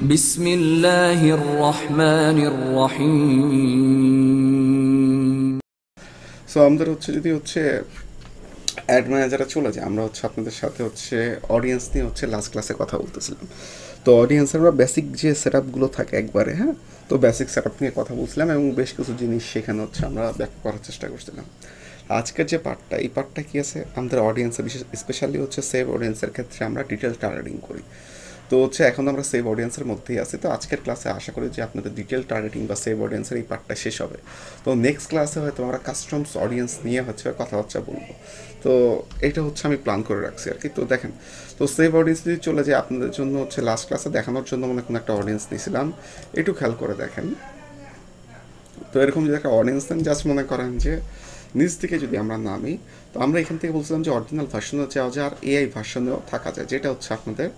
বিসমিল্লাহির রহমানির রহিম। সো আমাদের যদি অ্যাড ম্যানেজারে চলে যায়, আমরা আপনাদের সাথে অডিয়েন্স নিয়ে লাস্ট ক্লাসে কথা বলতেছিলাম। তো অডিয়েন্সের আমরা বেসিক যে সেট আপগুলো থাকে একবারে, হ্যাঁ, তো বেসিক সেট আপ নিয়ে কথা বলছিলাম এবং বেশ কিছু জিনিস সেখানে আমরা ব্যাখ্যা করার চেষ্টা করছিলাম। আজকের যে পার্টটা, এই পার্টটা কি আছে, আমাদের অডিয়েন্সের বিশেষ স্পেশালি সেভ অডিয়েন্সের ক্ষেত্রে আমরা ডিটেল টার্গেটিং করি। তো এখন আমরা সেভ অডিয়েন্সের মধ্যেই আছি। তো আজকের ক্লাসে আশা করি যে আপনাদের ডিটেল টার্গেটিং বা সেভ অডিয়েন্সের এই পার্টটা শেষ হবে। তো নেক্সট ক্লাসে হয়তো আমরা কাস্টমস অডিয়েন্স নিয়ে কথাবার্তা বলবো। তো এটা আমি প্ল্যান করে রাখছি আর কি। তো দেখেন, তো সেভ অডিয়েন্স যদি চলে যায়, আপনাদের জন্য লাস্ট ক্লাসে দেখানোর জন্য কোনো একটা অডিয়েন্স নিয়েছিলাম, একটু খেয়াল করে দেখেন। তো এরকম যদি একটা অডিয়েন্স দেন, জাস্ট মনে করেন যে নিচ থেকে যদি আমরা নামি, তো আমরা এখান থেকে বলছিলাম যে অরিজিনাল ভার্সনেও যাওয়া যায় আর এআই ভার্সনেও থাকা যায়, যেটা আপনাদের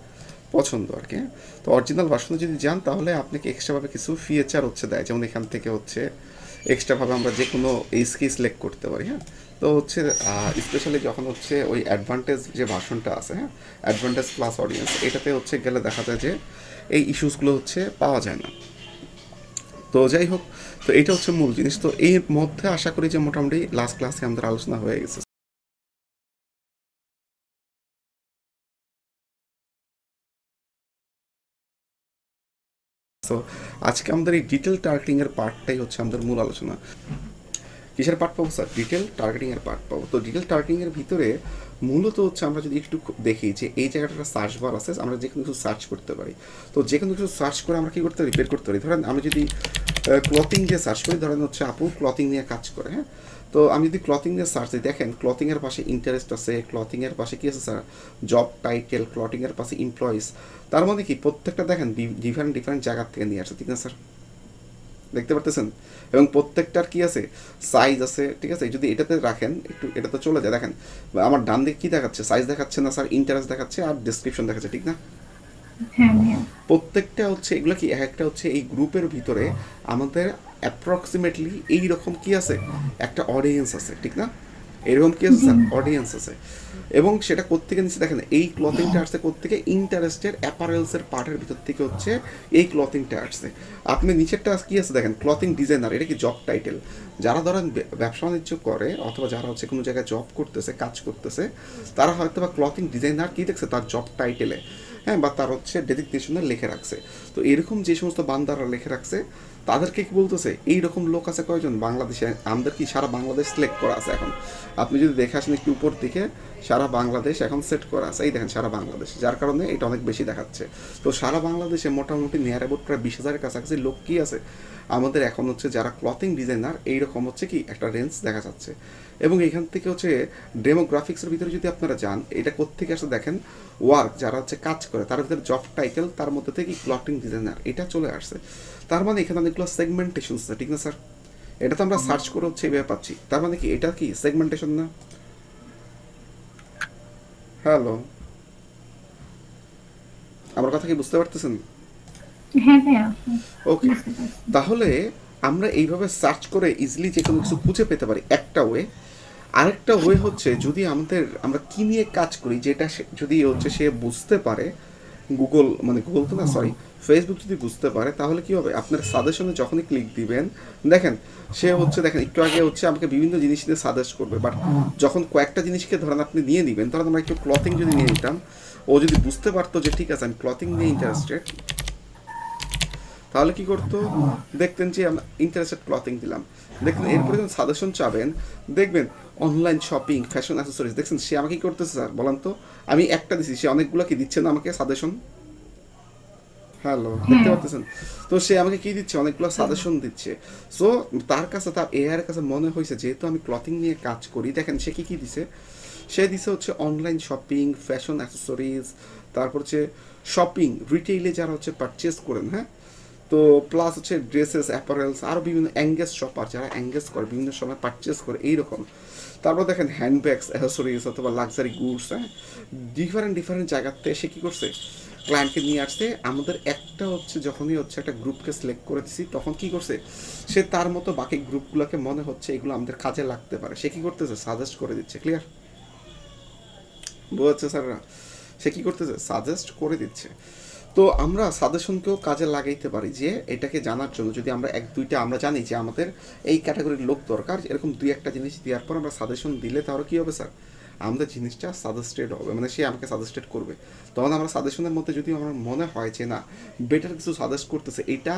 পছন্দ আর কি। তো অরিজিনাল ভার্সনে যদি যান, তাহলে আপনাকে এক্সট্রাভাবে কিছু ফিচার দেয়, যেমন এখান থেকে এক্সট্রাভাবে আমরা যে কোনো এইচকে সিলেক্ট করতে পারি, হ্যাঁ। তো স্পেশালি যখন ওই অ্যাডভান্টেজ যে ভার্সনটা আছে, হ্যাঁ, অ্যাডভান্টেজ প্লাস অডিয়েন্স, এটাতে গেলে দেখা যায় যে এই ইস্যুসগুলো পাওয়া যায় না। তো যাই হোক, তো এটা মূল জিনিস। তো এর মধ্যে আশা করি যে মোটামুটি লাস্ট ক্লাসে আমাদের আলোচনা হয়ে গেছে। তো আজকে আমাদের এই ডিটেল টার্গেটিং এর পার্টটাই আমাদের মূল আলোচনা। কিসের পার্ট পাবো স্যার? ডিটেল টার্গেটিং এর পার্ট পাবো। তো ডিটেল টার্গেটিং এর ভিতরে মূলত আমরা যদি একটু দেখি যে এই জায়গাটা সার্চ বার আছে, আমরা যে কোনো কিছু সার্চ করতে পারি। তো যে কোনো কিছু সার্চ করে আমরা কি করতে পারি? বের করতে পারি। ধরেন আমি যদি ক্লথিং দিয়ে সার্চ করি, ধরেন আপু ক্লথিং নিয়ে কাজ করে, হ্যাঁ। তো আমি যদি ক্লথিং দিয়ে সার্চ দিই, দেখেন ক্লথিংয়ের পাশে ইন্টারেস্ট আছে, ক্লথিংয়ের পাশে কি আছে স্যার? জব টাইটেল, ক্লথিংয়ের পাশে এমপ্লয়িজ। তার মধ্যে কি প্রত্যেকটা দেখেন ডিফারেন্ট ডিফারেন্ট জায়গার থেকে নিয়ে আসছে, ঠিক না স্যার? দেখতে পারতেছেন? এবং প্রত্যেকটার কি আছে? সাইজ আছে, ঠিক আছে? যদি এটাতে রাখেন, একটু এটাতে চলে যায়, দেখেন আমার ডান দিকে কি দেখাচ্ছে? সাইজ দেখাচ্ছে না স্যার, ইন্টারেস্ট দেখাচ্ছে আর ডেসক্রিপশন দেখাচ্ছে, ঠিক না? প্রত্যেকটা এগুলো কি এক একটা এই গ্রুপের ভিতরে আমাদের অ্যাপ্রক্সিমেটলি এইরকম কি আছে? একটা অডিয়েন্স আছে, ঠিক না? এরকম কি আছে স্যার? অডিয়েন্স আছে। এবং সেটা কোত্থেকে নিচ্ছে দেখেন, এই ক্লথিংটা আসছে কোত্থেকে? ইন্টারেস্টের অ্যাপারেলসের পার্টের ভিতর থেকে এই ক্লথিংটা আসছে। আপনি নিচেরটা কি আছে দেখেন? ক্লথিং ডিজাইনার, এটা কি জব টাইটেল? যারা ধরেন ব্যবসা বাণিজ্য করে অথবা যারা কোনো জায়গায় জব করতেছে, কাজ করতেছে, তারা হয়তো বা ক্লথিং ডিজাইনার কি দেখছে তার জব টাইটেলে, হ্যাঁ, বা তার ডেজিগনেশনে লিখে রাখছে। তো এরকম যে সমস্ত বান্দারা লিখে রাখছে, তাদেরকে কি বলতেছে? এইরকম লোক আছে কয়জন বাংলাদেশে? আমাদের কি সারা বাংলাদেশ সিলেক্ট করা আছে এখন? আপনি যদি দেখে আসেন একটু উপর দিকে, সারা বাংলাদেশ এখন সেট করা আছে, এই দেখেন সারা বাংলাদেশ, যার কারণে এটা অনেক বেশি দেখাচ্ছে। তো সারা বাংলাদেশে মোটামুটি নিয়ার অ্যাবাউট প্রায় 20,000-এর কাছাকাছি লোক কি আছে আমাদের এখন যারা ক্লথিং ডিজাইনার, এইরকম কি একটা রেঞ্জ দেখা যাচ্ছে। এবং এখান থেকে ডেমোগ্রাফিক্সের ভিতরে যদি আপনারা যান, এটা কোত্থেকে আসে দেখেন? ওয়ার্ক, যারা কাজ করে তার ভিতরে জব টাইটেল, তার মধ্যে থেকে ক্লথিং ডিজাইনার এটা চলে আসছে। তার মানে এখানে অনেকগুলো সেগমেন্টেশন আছে, ঠিক না স্যার? এটা তো আমরা সার্চ করে এইভাবে পাচ্ছি, তার মানে কি এটা কি সেগমেন্টেশন না? হ্যালো, আমার কথা কি বুঝতে পারতেছেন? ওকে, তাহলে আমরা এইভাবে সার্চ করে ইজিলি যে কোনো কিছু খুঁজে পেতে পারি, একটা ওয়ে। আরেকটা ওয়ে যদি আমরা কি নিয়ে কাজ করি, যেটা যদি সে বুঝতে পারে, গুগল তো না, সরি, ফেসবুক যদি বুঝতে পারে, তাহলে কি হবে? আপনার সাজেশনে যখনই ক্লিক দিবেন, দেখেন সে দেখেন একটু আগে আমাকে বিভিন্ন জিনিস নিয়ে সাজেস্ট করবে, বাট যখন কয়েকটা জিনিসকে ধরেন আপনি নিয়ে নিবেন, ধরেন আমরা একটু ক্লথিং যদি নিয়ে নিতাম, ও যদি বুঝতে পারতো যে ঠিক আছে আমি ক্লথিং নিয়ে ইন্টারেস্টেড, তাহলে কি করতো? দেখতেন যে আমরা ইন্টারেস্টেড ক্লথিং দিলাম, দেখবেন এরপরে যখন সাজেশন চাবেন, দেখবেন অনলাইন শপিং, ফ্যাশন অ্যাসেসরিজ, দেখছেন সে আমাকে কি করতেছে স্যার বলেন তো? আমি একটা দিছি, সে অনেকগুলো কি দিচ্ছে না আমাকে সাজেশন? হ্যালো, দেখতে পাচ্ছেন? তো সে আমাকে কি দিচ্ছে? অনেকগুলো সাজেশন দিচ্ছে। সো তার কাছে, তার এআই এর কাছে মনে হয়েছে যেহেতু আমি ক্লথিং নিয়ে কাজ করি, দেখেন সে কি দিছে? সে দিছে অনলাইন শপিং, ফ্যাশন অ্যাসেসরিজ, তারপর শপিং রিটেইলে যারা পারচেস করেন, হ্যাঁ, তো প্লাস ড্রেসেস, অ্যাপারেলস, আরও বিভিন্ন অ্যাঙ্গেজ শপার যারা অ্যাঙ্গেজ করে বিভিন্ন সময় পারচেস করে এইরকম। তারপর দেখেন হ্যান্ডব্যাগস, অ্যাসেসরিজ অথবা লাক্সারি গুডস, হ্যাঁ, ডিফারেন্ট ডিফারেন্ট জায়গাতে সে কী করছে? ক্লায়েন্টকে নিয়ে আসছে। আমাদের একটা যখনই একটা গ্রুপকে সিলেক্ট করে দিছি, তখন কি করছে? সে তার মতো বাকি গ্রুপগুলোকে মনে হচ্ছে এগুলো আমাদের কাজে লাগতে পারে, সে কী করতেছে? সাজেস্ট করে দিচ্ছে। ক্লিয়ার বোঝাচ্ছে স্যাররা? সে কী করতেছে? সাজেস্ট করে দিচ্ছে। তো আমরা সাজেশনকেও কাজে লাগাইতে পারি যে এটাকে জানার জন্য যদি আমরা এক দুইটা আমরা জানি যে আমাদের এই ক্যাটাগরির লোক দরকার, এরকম দুই একটা জিনিস দেওয়ার পর আমরা সাজেশন দিলে তাহলে কী হবে স্যার, আমাদের জিনিসটা সাজেস্টেড হবে, মানে সে আমাকে সাজেস্টেড করবে। তখন আমরা সাজেশনের মধ্যে যদি আমার মনে হয় যে না বেটার কিছু সাজেস্ট করতেছে, এটা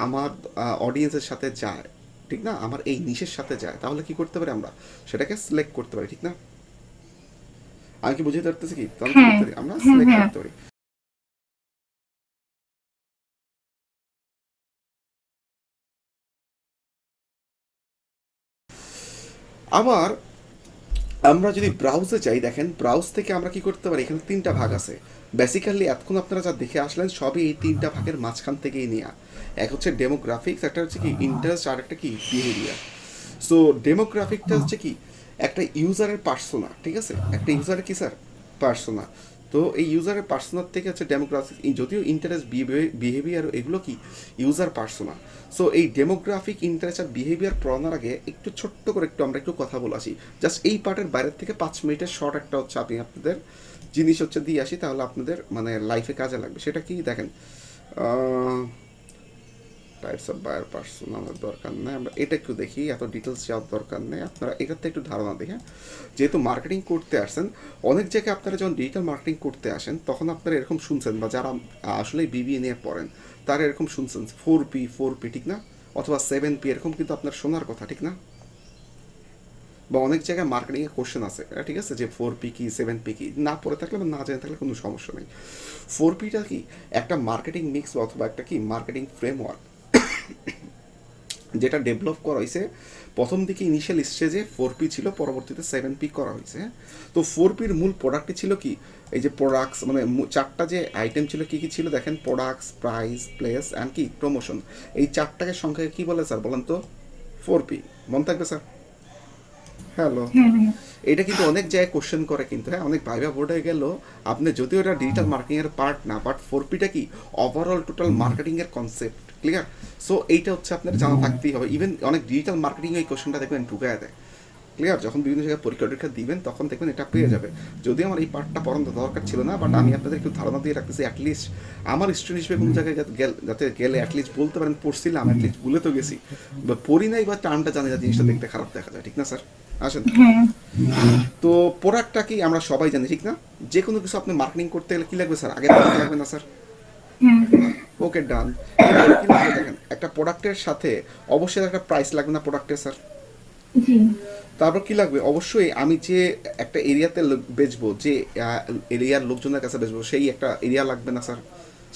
আমার অডিয়েন্সের সাথে যায়, ঠিক না, আমার এই নিশের সাথে যায়, তাহলে কি করতে পারি আমরা সেটাকে সিলেক্ট করতে পারি, ঠিক না? আমি কি বুঝতে পারতেছি কি? তাহলে কি করতে পারি আমরা, সিলেক্ট করতে পারি। আবার আমরা যদি ব্রাউজে যাই, দেখেন ব্রাউজ থেকে আমরা কি করতে পারি, এখানে তিনটা ভাগ আছে। বেসিক্যালি এতক্ষণ আপনারা যা দেখে আসলেন সবই এই তিনটা ভাগের মাঝখান থেকেই নেওয়া। এক হচ্ছে ডেমোগ্রাফিক্স, একটা হচ্ছে কি ইন্টারেস্ট, আর একটা কি বিহেভিয়ার। সো ডেমোগ্রাফিকটা হচ্ছে কি একটা ইউজারের পার্সোনা, ঠিক আছে, একটা ইউজারের কি স্যার পার্সোনা। তো এই ইউজারের পার্সোনার থেকে হচ্ছে ডেমোগ্রাফিক, যদিও ইন্টারেস্ট বিহেভিয়ার এগুলো কি ইউজার পার্সোনা। সো এই ডেমোগ্রাফিক ইন্টারেস্ট আর বিহেভিয়ার পড়ানোর আগে একটু ছোট্ট করে আমরা একটু কথা বলে আসি, জাস্ট এই পার্টের বাইরের থেকে 5 মিনিটের শর্ট একটা হচ্ছে আমি আপনাদের জিনিস হচ্ছে দিয়ে আসি, তাহলে আপনাদের মানে লাইফে কাজে লাগবে। সেটা কি দেখেন, টাইপস অফ বায়ার পার্সন আমাদের দরকার নেই, আমরা এটা একটু দেখি, এত ডিটেলস যাওয়ার দরকার নেই, আপনারা এটাতে একটু ধারণা দেখে। যেহেতু মার্কেটিং করতে আসেন, অনেক জায়গায় আপনারা যখন ডিজিটাল মার্কেটিং করতে আসেন তখন আপনারা এরকম শুনছেন, বা যারা আসলে বিবিএ নিয়ে পড়েন তারা এরকম শুনছেন 4P ঠিক না, অথবা 7P, এরকম কিন্তু আপনার শোনার কথা, ঠিক না? বা অনেক জায়গায় মার্কেটিংয়ে কোশ্চেন আছে, ঠিক আছে, যে 4P কি 7P কি, না পড়ে থাকলে বা না জেনে থাকলে কোনো সমস্যা নেই। 4Pটা কি একটা মার্কেটিং মিক্স অথবা একটা কি মার্কেটিং ফ্রেমওয়ার্ক, যেটা ডেভেলপ করা হয়েছে প্রথম দিকে ইনিশিয়াল স্টেজে 4P ছিল, পরবর্তীতে 7P করা হয়েছে। তো 4Pর মূল প্রোডাক্টটি ছিল কি, এই যে প্রোডাক্টস, মানে চারটা যে আইটেম ছিল কি কি ছিল দেখেন, প্রোডাক্টস, প্রাইস, প্লেস অ্যান্ড কি প্রমোশন। এই চারটাকে সংখ্যাকে কি বলে স্যার বলেন তো? 4P। মনে থাকবে স্যার? হ্যালো, এটা কিন্তু অনেক জায়গায় কোশ্চেন করে কিন্তু, হ্যাঁ, অনেক ভাইবা বোর্ডে গেল আপনি, যদিও এটা ডিজিটাল মার্কেটিং এর পার্ট না, বাট 4Pটা কি ওভারঅল টোটাল মার্কেটিং এর কনসেপ্ট, ক্লিয়ার? সো এইটা হচ্ছে আপনার জানা থাকতেই হবে। ইভেন অনেক ডিজিটাল মার্কেটিং এই কোশ্চেনটা দেখবেন ঢুকায় দেয়, ক্লিয়ার? যখন বিভিন্ন জায়গায় পরীক্ষা টরীক্ষা দিবেন তখন দেখবেন এটা পেয়ে যাবে। যদি আমার এই পার্টটা পড়ানো দরকার ছিল না, বাট আমি আপনাদের একটু ধারণা দিয়ে রাখতেছি, অ্যাটলিস্ট আমার স্টুডেন্ট হিসেবে কোনো জায়গায় যাতে গেলে অ্যাটলিস্ট বলতে পারেন পড়ছিলাম, অ্যাটলিস্ট ভুলে তো গেছি, বা পড়ি নাই, বা টার্মটা জানি না, জিনিসটা দেখতে খারাপ দেখা যায়, ঠিক না স্যার? আসেন, তো প্রোডাক্টটা কি আমরা সবাই জানি, ঠিক না? যে কোনো কিছু আপনি মার্কেটিং করতে গেলে কি লাগবে স্যার, আগে দেখতে লাগবে না স্যার? ওকে, ডান। এরপরে কি লাগবে দেখেন, একটা প্রোডাক্টের সাথে অবশ্যই একটা প্রাইস লাগবে না প্রোডাক্টের স্যার? তারপর কি লাগবে, অবশ্যই আমি যে একটা এরিয়াতে বেচবো, যে এরিয়ার লোকজনের কাছে বেচবো, সেই একটা এরিয়া লাগবে না স্যার?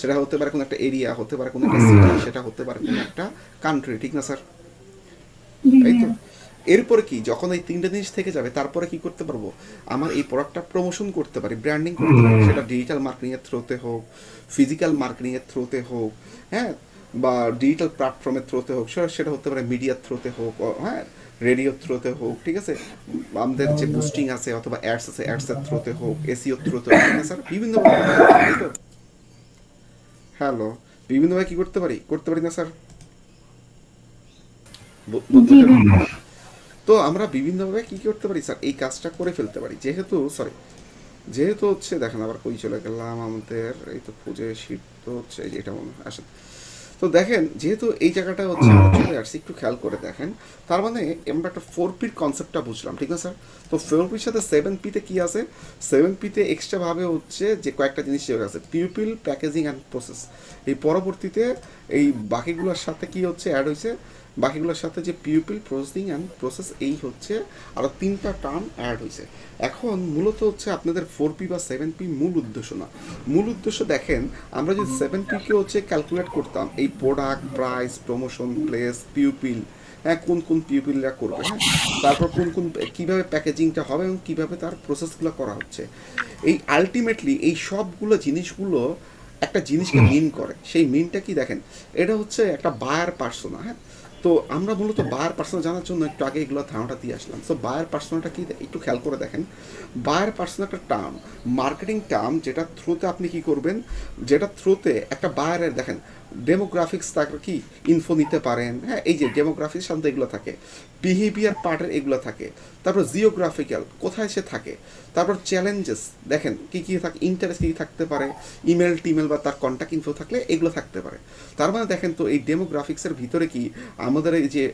সেটা হতে পারে কোনো একটা এরিয়া, হতে পারে কোনো একটা সিটি, সেটা হতে পারে কোনো একটা কান্ট্রি, ঠিক না স্যার? এই তো। এরপরে কি, যখন এই তিনটে জিনিস থেকে যাবে তারপরে কি করতে পারবো, আমার এই প্রোডাক্টটা প্রমোশন করতে পারি, ব্র্যান্ডিং করতে পারি, সেটা ডিজিটাল মার্কেটিংয়ের থ্রুতে হোক, ফিজিক্যাল মার্কেটিংয়ের থ্রুতে হোক, হ্যাঁ, বা ডিজিটাল প্ল্যাটফর্মের থ্রুতে হোক, সেটা হতে পারে মিডিয়ার থ্রুতে হোক, হ্যাঁ, রেডিওর থ্রুতে হোক, ঠিক আছে, আমাদের যে বুস্টিং আছে অথবা অ্যাডস আছে অ্যাডসের থ্রুতে হোক, এসিওর থ্রুতে হোক, ঠিক না স্যার? বিভিন্ন হ্যালো, বিভিন্নভাবে কি করতে পারি না স্যার? তো আমরা বিভিন্নভাবে কি করতে পারি স্যার, এই কাজটা করে ফেলতে পারি। যেহেতু হচ্ছে দেখেন, আবার কই চলে গেলাম, আমাদের এই তো খুঁজে শীট তো হচ্ছে এটা মনে হয় আসেন। তো দেখেন, যেহেতু এই জায়গাটা হচ্ছে আমরা চলে আসছি, একটু খেয়াল করে দেখেন, তার মানে আমরা একটা 4Pর কনসেপ্টটা বুঝলাম, ঠিক না স্যার? তো 4Pর সাথে 7Pতে কি আছে, 7Pতে এক্সট্রাভাবে হচ্ছে যে কয়েকটা জিনিস যেগুলো আছে, পিউপিল, প্যাকেজিং অ্যান্ড প্রসেস। এই পরবর্তীতে এই বাকিগুলোর সাথে কি হচ্ছে অ্যাড হয়েছে, বাকিগুলোর সাথে যে পিউপিল, প্রসেসিং অ্যান্ড প্রসেস, এই হচ্ছে আরও 3টা টার্ম অ্যাড হয়েছে। এখন মূলত হচ্ছে আপনাদের 4P বা 7P মূল উদ্দেশ্য না। মূল উদ্দেশ্য দেখেন, আমরা যদি 7Pকে হচ্ছে ক্যালকুলেট করতাম, এই product, price, promotion, place, people, হ্যাঁ, কোন কোন পিউপিলরা করবে, হ্যাঁ, তারপর কোন কীভাবে প্যাকেজিংটা হবে এবং কীভাবে তার প্রসেসগুলো করা হচ্ছে, এই আলটিমেটলি এই সবগুলো জিনিসগুলো একটা জিনিসকে মিন করে। সেই মিনটা কি দেখেন, এটা হচ্ছে একটা বায়ার পার্সোনা, হ্যাঁ। তো আমরা মূলত বায়ার পার্সোনা জানার জন্য একটু আগে এগুলো ধারণাটা দিয়ে আসলাম। সো বায়ার পার্সোনাটা কি একটু খেয়াল করে দেখেন, বায়ার পার্সোনা একটা টার্ম, মার্কেটিং টার্ম, যেটা থ্রুতে আপনি কি করবেন, যেটা থ্রুতে একটা বায়ারের দেখেন ডেমোগ্রাফিক্স তারপর কি ইনফো নিতে পারেন, হ্যাঁ এই যে ডেমোগ্রাফিক্স সাধারণত এগুলো থাকে, বিহেভিয়ার পার্টের এগুলো থাকে, তারপর জিওগ্রাফিক্যাল কোথায় সে থাকে, তারপর চ্যালেঞ্জেস দেখেন কী কী থাকে, ইন্টারেস্ট কী থাকতে পারে, ইমেল টিমেল বা তার কন্ট্যাক্ট ইনফো থাকলে এগুলো থাকতে পারে। তার মানে দেখেন তো এই ডেমোগ্রাফিক্সের ভিতরে কি আমাদের এই যে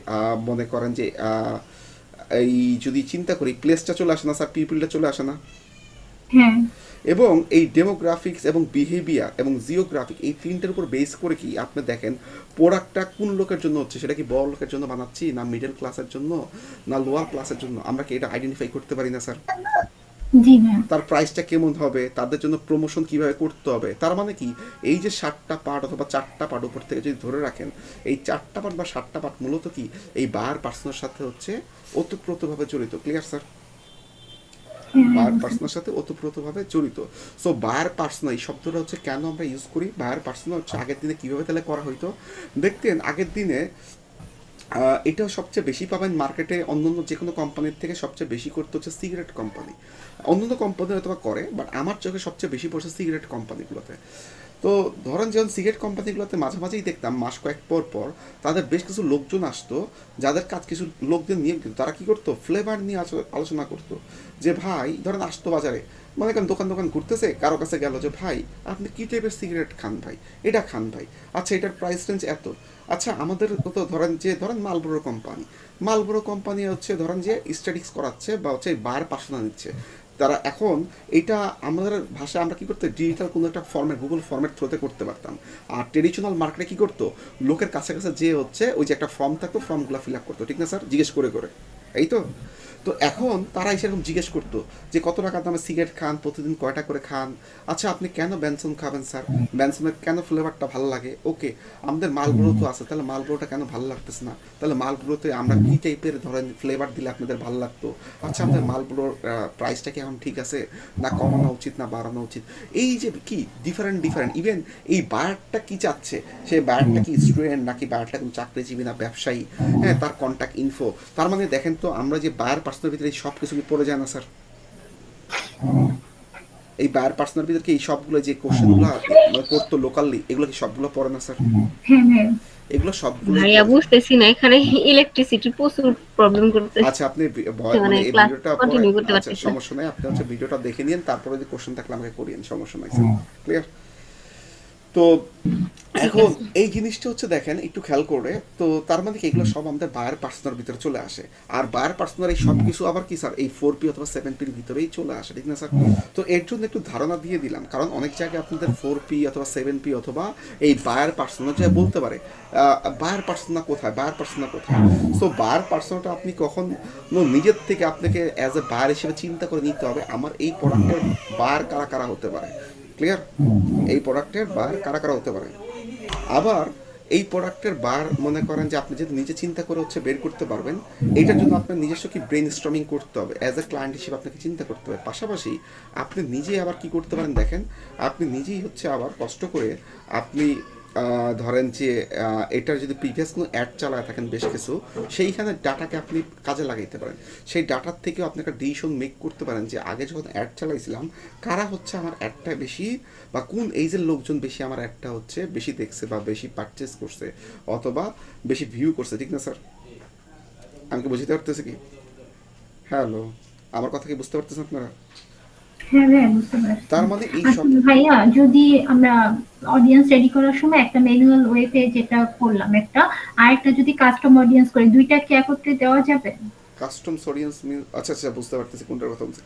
মনে করেন যে এই যদি চিন্তা করি প্লেসটা চলে আসে না স্যার, পিপলটা চলে আসে না, হ্যাঁ এবং এই ডেমোগ্রাফিক্স এবং বিহেভিয়ার এবং জিওগ্রাফিক এই তিনটার উপর বেস করে কি আপনি দেখেন প্রোডাক্টটা কোন লোকের জন্য হচ্ছে, সেটা কি বড় লোকের জন্য বানাচ্ছি না মিডল ক্লাসের জন্য না লোয়ার ক্লাসের জন্য, আমরা কি এটা আইডেন্টিফাই করতে পারি না স্যার? জি ম্যাম। তার প্রাইসটা কেমন হবে, তাদের জন্য প্রমোশন কিভাবে করতে হবে, তার মানে কি এই যে 7টা পার্ট অথবা 4টা পার্ট উপর থেকে যদি ধরে রাখেন, এই 4টা পার্ট বা 7টা পার্ট মূলত কি এই বায়ার পার্সনের সাথে হচ্ছে ওতপ্রোতভাবে জড়িত। Clear sir? বায়ার পার্সনের সাথে ওতপ্রোতভাবে জড়িত। সো বায়ার পার্সোনা এই শব্দটা হচ্ছে কেন আমরা ইউজ করি, বায়ার পার্সোনা হচ্ছে আগের দিনে কীভাবে তাহলে করা হইতো দেখতেন আগের দিনে, এটা সবচেয়ে বেশি পাবেন মার্কেটে অন্যান্য যে কোনো কোম্পানির থেকে সবচেয়ে বেশি করতে হচ্ছে সিগারেট কোম্পানি, অন্যান্য কোম্পানি হয়তো করে বাট আমার চোখে সবচেয়ে বেশি পড়ছে সিগারেট কোম্পানিগুলোতে। তো ধরেন যখন সিগারেট কোম্পানিগুলোতে মাঝে মাঝেই দেখতাম মাস কয়েক পর পর তাদের বেশ কিছু লোকজন আসতো, যাদের কাজ কিছু লোকদের নিয়ে কিন্তু তারা কী করতো ফ্লেভার নিয়ে আলোচনা করতো, যে ভাই ধরেন আসতো বাজারে, মনে করেন দোকান দোকান ঘুরতেছে, কারো কাছে গেল যে ভাই আপনি কী টাইপের সিগারেট খান ভাই, এটা খান ভাই, আচ্ছা এটার প্রাইস রেঞ্জ এত, আচ্ছা আমাদের তো ধরেন মালবোরো কোম্পানি, মালবোরো কোম্পানি হচ্ছে ধরেন যে স্ট্যাটিক্স করাচ্ছে বা হচ্ছে বার পার্সোনা নিচ্ছে, তারা এখন এটা আমাদের ভাষায় আমরা কী করতে ডিজিটাল কোনো একটা ফর্মেট গুগল ফর্মেট থ্রোতে করতে পারতাম, আর ট্রেডিশনাল মার্কেটে কী করতো লোকের কাছে কাছে যে হচ্ছে ওই যে একটা ফর্ম থাকতো ফর্মগুলো ফিল আপ করতো, ঠিক না স্যার, জিজ্ঞেস করে করে, এই তো। তো এখন তারা সেরকম জিজ্ঞেস করতো যে কত টাকা দামে সিগারেট খান, প্রতিদিন কয়টা করে খান, আচ্ছা আপনি কেন ব্যানসন খাবেন স্যার, ব্যানসনের কেন ফ্লেভারটা ভালো লাগে, ওকে আমাদের মালগুলো তো আছে, তাহলে মালগুলোটা কেন ভালো লাগতেছে না, তাহলে মালগুলোতে আমরা কী টাইপের ধরেন ফ্লেভার দিলে আপনাদের ভালো লাগতো, আচ্ছা আমাদের মালগুলোর প্রাইসটা কি এখন ঠিক আছে না কমানো উচিত না বাড়ানো উচিত, এই যে কি ডিফারেন্ট ইভেন এই বায়ারটা কি চাচ্ছে, সে বায়ারটা কি স্টুডেন্ট নাকি বায়ারটা কোনো চাকরিজীবী না ব্যবসায়ী, হ্যাঁ তার কন্ট্যাক্ট ইনফো, তার মানে দেখেন তো আমরা যে বায়ার পার্সনের ভিতরে এই সব কিছু কি পড়ে যায় না স্যার? এই বায়ার পার্সনের ভিতরে কি এই সবগুলো যে কোশ্চেনগুলো করতো লোকালি এগুলো কি সবগুলো পড়ে না স্যার? হ্যাঁ ম্যাম। এগুলো সবগুলো ভাইয়া বুঝতেছি না, এখানে ইলেকট্রিসিটি প্রচুর প্রবলেম করতেছে। আচ্ছা আপনি মানে এই ক্লাস ভিডিওটা কন্টিনিউ করতে আচ্ছা পারতেছি না। সমস্যা নাই, আপনি হচ্ছে ভিডিওটা দেখে নিন, তারপরে যদি কোশ্চেন থাকলে আমাকে করিয়েন, সমস্যা নাই স্যার। ক্লিয়ার? তো এখন এই জিনিসটা হচ্ছে দেখেন একটু খেয়াল করে, তো তার মানে কি এগুলো সব আমাদের বায়ার পার্সোনার ভিতরে চলে আসে, আর বায়ার পার্সোনার এই সব কিছু আবার কি স্যার এই 4P অথবা 7Pর ভিতরেই চলে আসে, ঠিক না স্যার? তো এর জন্য একটু ধারণা দিয়ে দিলাম, কারণ অনেক জায়গায় আপনাদের 4P অথবা 7P অথবা এই বায়ার পার্সোনা যে বলতে পারে বায়ার পার্সোনা কোথায়, বায়ার পার্সোনা কোথায়। সো বায়ার পার্সোনাটা আপনি কখন নিজের থেকে আপনাকে অ্যাজ এ বায়ার হিসেবে চিন্তা করে নিতে হবে আমার এই প্রোডাক্টের বায়ার কারা কারা হতে পারে। ক্লিয়ার? এই প্রোডাক্টের বায়ার কারা কারা হতে পারে। আবার এই প্রোডাক্টের বার মনে করেন যে আপনি যদি নিজে চিন্তা করে হচ্ছে বের করতে পারবেন, এইটার জন্য আপনার নিজস্ব কি ব্রেন স্টর্মিং করতে হবে, অ্যাজ এ ক্লায়েন্ট হিসেবে আপনাকে চিন্তা করতে হবে, পাশাপাশি আপনি নিজেই আবার কি করতে পারেন দেখেন, আপনি নিজেই হচ্ছে আবার কষ্ট করে আপনি ধরেন যে এটার যদি প্রিভিয়াস কোনো অ্যাড চালায় থাকেন বেশ কিছু, সেইখানে ডাটাকে আপনি কাজে লাগাইতে পারেন, সেই ডাটার থেকেও আপনি একটা ডিসিশন মেক করতে পারেন যে আগে যখন অ্যাড চালাইছিলাম কারা হচ্ছে আমার অ্যাডটা বেশি বা কোন এইজের লোকজন বেশি আমার অ্যাডটা হচ্ছে বেশি দেখছে বা বেশি পারচেস করছে অথবা বেশি ভিউ করছে, ঠিক না স্যার? আমি কি বুঝতে পারতেছি কি? হ্যালো, আমার কথা কি বুঝতে পারতেছেন আপনারা? হ্যাঁ ভাইয়া বুঝতে পারছি। তার মানে এই সব আসলে ভাইয়া যদি আমরা অডিয়েন্স রেডি করার সময় একটা ম্যানুয়াল ওয়েতে যেটা করলাম একটা, আর একটা যদি কাস্টম অডিয়েন্স করি, দুইটা কি একত্রে দেওয়া যাবে? কাস্টমস অডিয়েন্স মিন আচ্ছা আচ্ছা বুঝতে পারতেছি কোনটার কথা বলছি,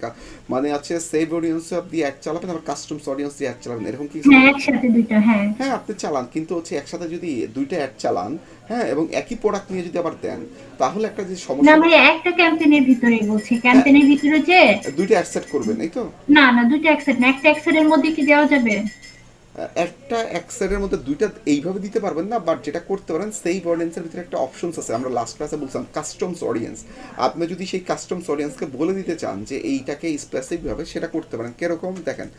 মানে আছে save audience of the ad চালাবেন আবার কাস্টমস অডিয়েন্স দিয়ে অ্যাড চালাবেন, এরকম কি? হ্যাঁ একসাথে দুইটা। হ্যাঁ হ্যাঁ আপনি চালান, কিন্তু হচ্ছে একসাথে যদি দুইটা অ্যাড চালান, হ্যাঁ এবং একই প্রোডাক্ট নিয়ে যদি আবার দেন, তাহলে একটা যে না সমস্যা, ভাইয়া একটা ক্যাম্পেইনের ভিতরে বলছি, ক্যাম্পেইনের ভিতরে যে দুইটা অ্যাড সেট করবেন এই তো? না না দুইটা একসাথে না, একটা একসাথের মধ্যে কি দেওয়া যাবে? একটা এক্সেলের মধ্যে দুইটা এইভাবে দিতে পারবেন না, বাট যেটা করতে পারেন সেই অডিয়েন্সের ভিতরে একটা অপশনস আছে, আমরা লাস্ট ক্লাসে বলছিলাম কাস্টমস অডিয়েন্স, আপনি যদি সেই কাস্টমস অডিয়েন্সকে বলে দিতে চান যে এইটাকে স্পেসিফিকভাবে সেটা করতে পারেন। কিরকম দেখেন,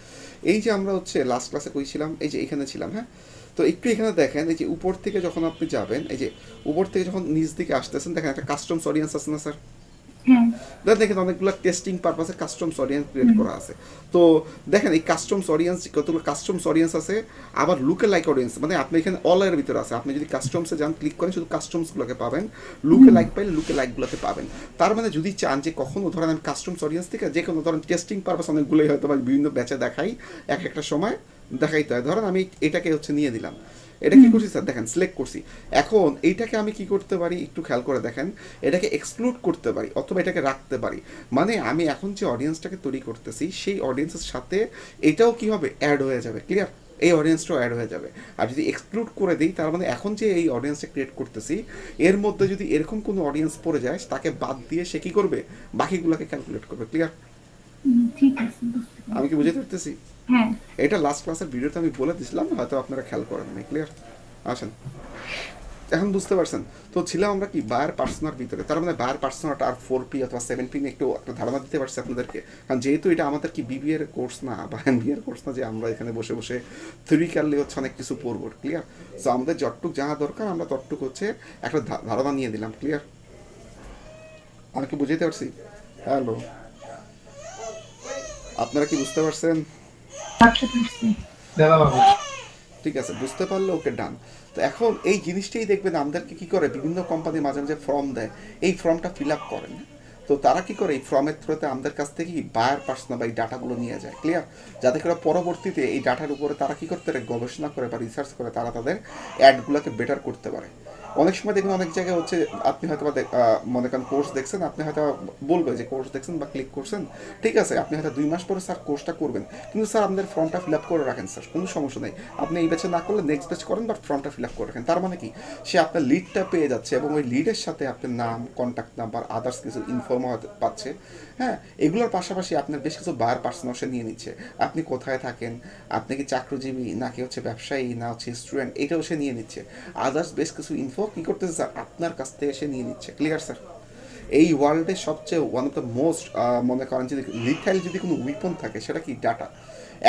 এই যে আমরা হচ্ছে লাস্ট ক্লাসে কইছিলাম, এই যে এখানে ছিলাম, হ্যাঁ তো একটু এখানে দেখেন, এই যে উপর থেকে যখন আপনি যাবেন, এই যে উপর থেকে যখন নিচ দিকে আসতেছেন দেখেন একটা কাস্টমস অডিয়েন্স আছে না স্যার? হ্যাঁ দেখেন অনেকগুলো টেস্টিং পারপাসে কাস্টমস অডিয়েন্স ক্রিয়েট করা আছে। তো দেখেন এই কাস্টমস অডিয়েন্স, কতগুলো কাস্টমস অডিয়েন্স আছে, আবার লুকে লাইক অডিয়েন্স, মানে আপনি এখানে অল এর ভিতরে আছে। আপনি যদি কাস্টমসে যান, ক্লিক করেন, শুধু কাস্টমসগুলোকে পাবেন, লুকে লাইক পাইলে লুকে লাইকগুলোকে পাবেন। তার মানে যদি চান যে কখনো ধরেন আমি কাস্টমস অডিয়েন্স থেকে যে কোনো ধরেন টেস্টিং পারপাস অনেকগুলোই হয়তো বা বিভিন্ন ব্যাচে দেখাই, এক একটা সময় দেখাইতে হয়। ধরেন আমি এটাকে হচ্ছে নিয়ে দিলাম, এটা কি করছি স্যার, দেখেন সিলেক্ট করছি। এখন এইটাকে আমি কি করতে পারি একটু খেয়াল করে দেখেন, এটাকে এক্সক্লুড করতে পারি অথবা এটাকে রাখতে পারি। মানে আমি এখন যে অডিয়েন্সটাকে তৈরি করতেছি সেই অডিয়েন্সের সাথে এটাও কি হবে, অ্যাড হয়ে যাবে। ক্লিয়ার? এই অডিয়েন্সটাও অ্যাড হয়ে যাবে। আর যদি এক্সক্লুড করে দিই, তার মানে এখন যে এই অডিয়েন্সটা ক্রিয়েট করতেছি এর মধ্যে যদি এরকম কোনো অডিয়েন্স পড়ে যায়, তাকে বাদ দিয়ে সে কি করবে, বাকিগুলোকে ক্যালকুলেট করবে। ক্লিয়ার? ঠিক আছে, বুঝতে পারছি। আমি কি বুঝাতে পারতেছি? হ্যাঁ এটা লাস্ট ক্লাসের ভিডিওতে আমি বলে দিছিলাম, হয়তো আপনারা খেয়াল করেন নাই। ক্লিয়ার? আসেন, এখন বুঝতে পারছেন তো ছিলাম আমরা কি বায়ার পার্সোনার ভিতরে। তার মানে বায়ার পার্সোনাটা আর 4P অথবা 7P একটু একটা ধারণা দিতে পারছি আপনাদেরকে। কারণ যেহেতু এটা আমাদের কি বিবিএর কোর্স না বা এমবিএর কোর্স না যে আমরা এখানে বসে বসে থিওরিক্যালি হচ্ছে অনেক কিছু পড়বো। ক্লিয়ার? সো আমাদের যতটুক জানা দরকার আমরা ততটুক হচ্ছে একটা ধারণা নিয়ে দিলাম। ক্লিয়ার? আমি কি বুঝাইতে পারছি? হ্যালো, আপনারা কি বুঝতে পারছেন? বুঝতে পারছি। ঠিক আছে, বুঝতে পারলে ওকে ডান। তো এখন এই জিনিসটাই দেখবেন আমাদেরকে কি করে, বিভিন্ন কোম্পানি মাঝে মাঝে ফর্ম দেয়, এই ফর্মটা ফিল আপ করেন। তো তারা কি করে, এই ফর্মের থ্রুতে আমাদের কাছ থেকে বায়ার পার্সোনা বা এই ডাটাগুলো নিয়ে যায়। ক্লিয়ার? যাতে করে পরবর্তীতে এই ডাটার উপরে তারা কি করতে পারে, গবেষণা করে বা রিসার্চ করে তারা তাদের অ্যাডগুলোকে বেটার করতে পারে। অনেক সময় দেখুন অনেক জায়গায় হচ্ছে আপনি হয়তো মনে করেন কোর্স দেখছেন, আপনি হয়তো বলবে যে কোর্স দেখছেন বা ক্লিক করছেন, ঠিক আছে, আপনি হয়তো 2 মাস পরে স্যার কোর্সটা করবেন, কিন্তু স্যার আপনাদের ফর্মটা ফিল আপ করে রাখেন স্যার, কোনো সমস্যা নেই, আপনি এই ব্যাচে না করলে নেক্সট ব্যাচ করেন, বাট ফর্মটা ফিল আপ করে রাখেন। তার মানে কি, সে আপনার লিডটা পেয়ে যাচ্ছে এবং ওই লিডের সাথে আপনার নাম, কন্ট্যাক্ট নাম্বার, আদার্স কিছু ইনফর্ম পাচ্ছে। হ্যাঁ, এগুলোর পাশাপাশি আপনার বেশ কিছু বায়ার পার্সোনাল সে নিয়ে নিচ্ছে। আপনি কোথায় থাকেন, আপনি কি চাকরিজীবী নাকি হচ্ছে ব্যবসায়ী না হচ্ছে স্টুডেন্ট, এটাও সে নিয়ে নিচ্ছে। আদার্স বেশ কিছু ইনফো কি করতেছে স্যার, আপনার কাছ থেকে সে নিয়ে নিচ্ছে। Clear sir? এই ওয়ার্ল্ডের সবচেয়ে ওয়ান অফ দ্য মোস্ট মনে করেন যদি লিথাইল যদি কোনো উইপন থাকে সেটা কি ডাটা।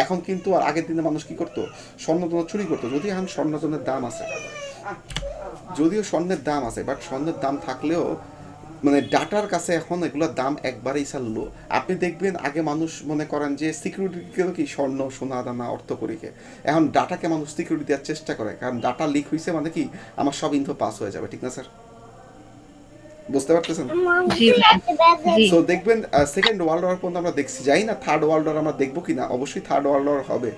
এখন কিন্তু আর আগের দিনে মানুষ কি করতো, স্বর্ণদন চুরি করতো। যদিও এখন স্বর্ণদনের দাম আছে, যদিও স্বর্ণের দাম আছে, বাট স্বর্ণের দাম থাকলেও মানে ডাটার কাছে এখন এগুলোর দাম একবারেই ছাড়লো। আপনি দেখবেন আগে মানুষ মনে করেন যে সিকিউরিটি কি স্বর্ণ, সোনা দানা, অর্থকরীকে, এখন ডাটাকে মানুষ সিকিউরিটি দেওয়ার চেষ্টা করে, কারণ ডাটা লিক হয়েছে মানে কি আমার সব ইনফো পাস হয়ে যাবে। ঠিক না স্যার? বুঝতে পারতেছেন? সো দেখবেন সেকেন্ড ওয়ার্ল্ড ওয়ার পর্যন্ত আমরা দেখছি, যাই না থার্ড ওয়ার্ল্ড ওয়ার আমরা দেখবো কিনা, অবশ্যই থার্ড ওয়ার্ল্ড ওয়ার হবে।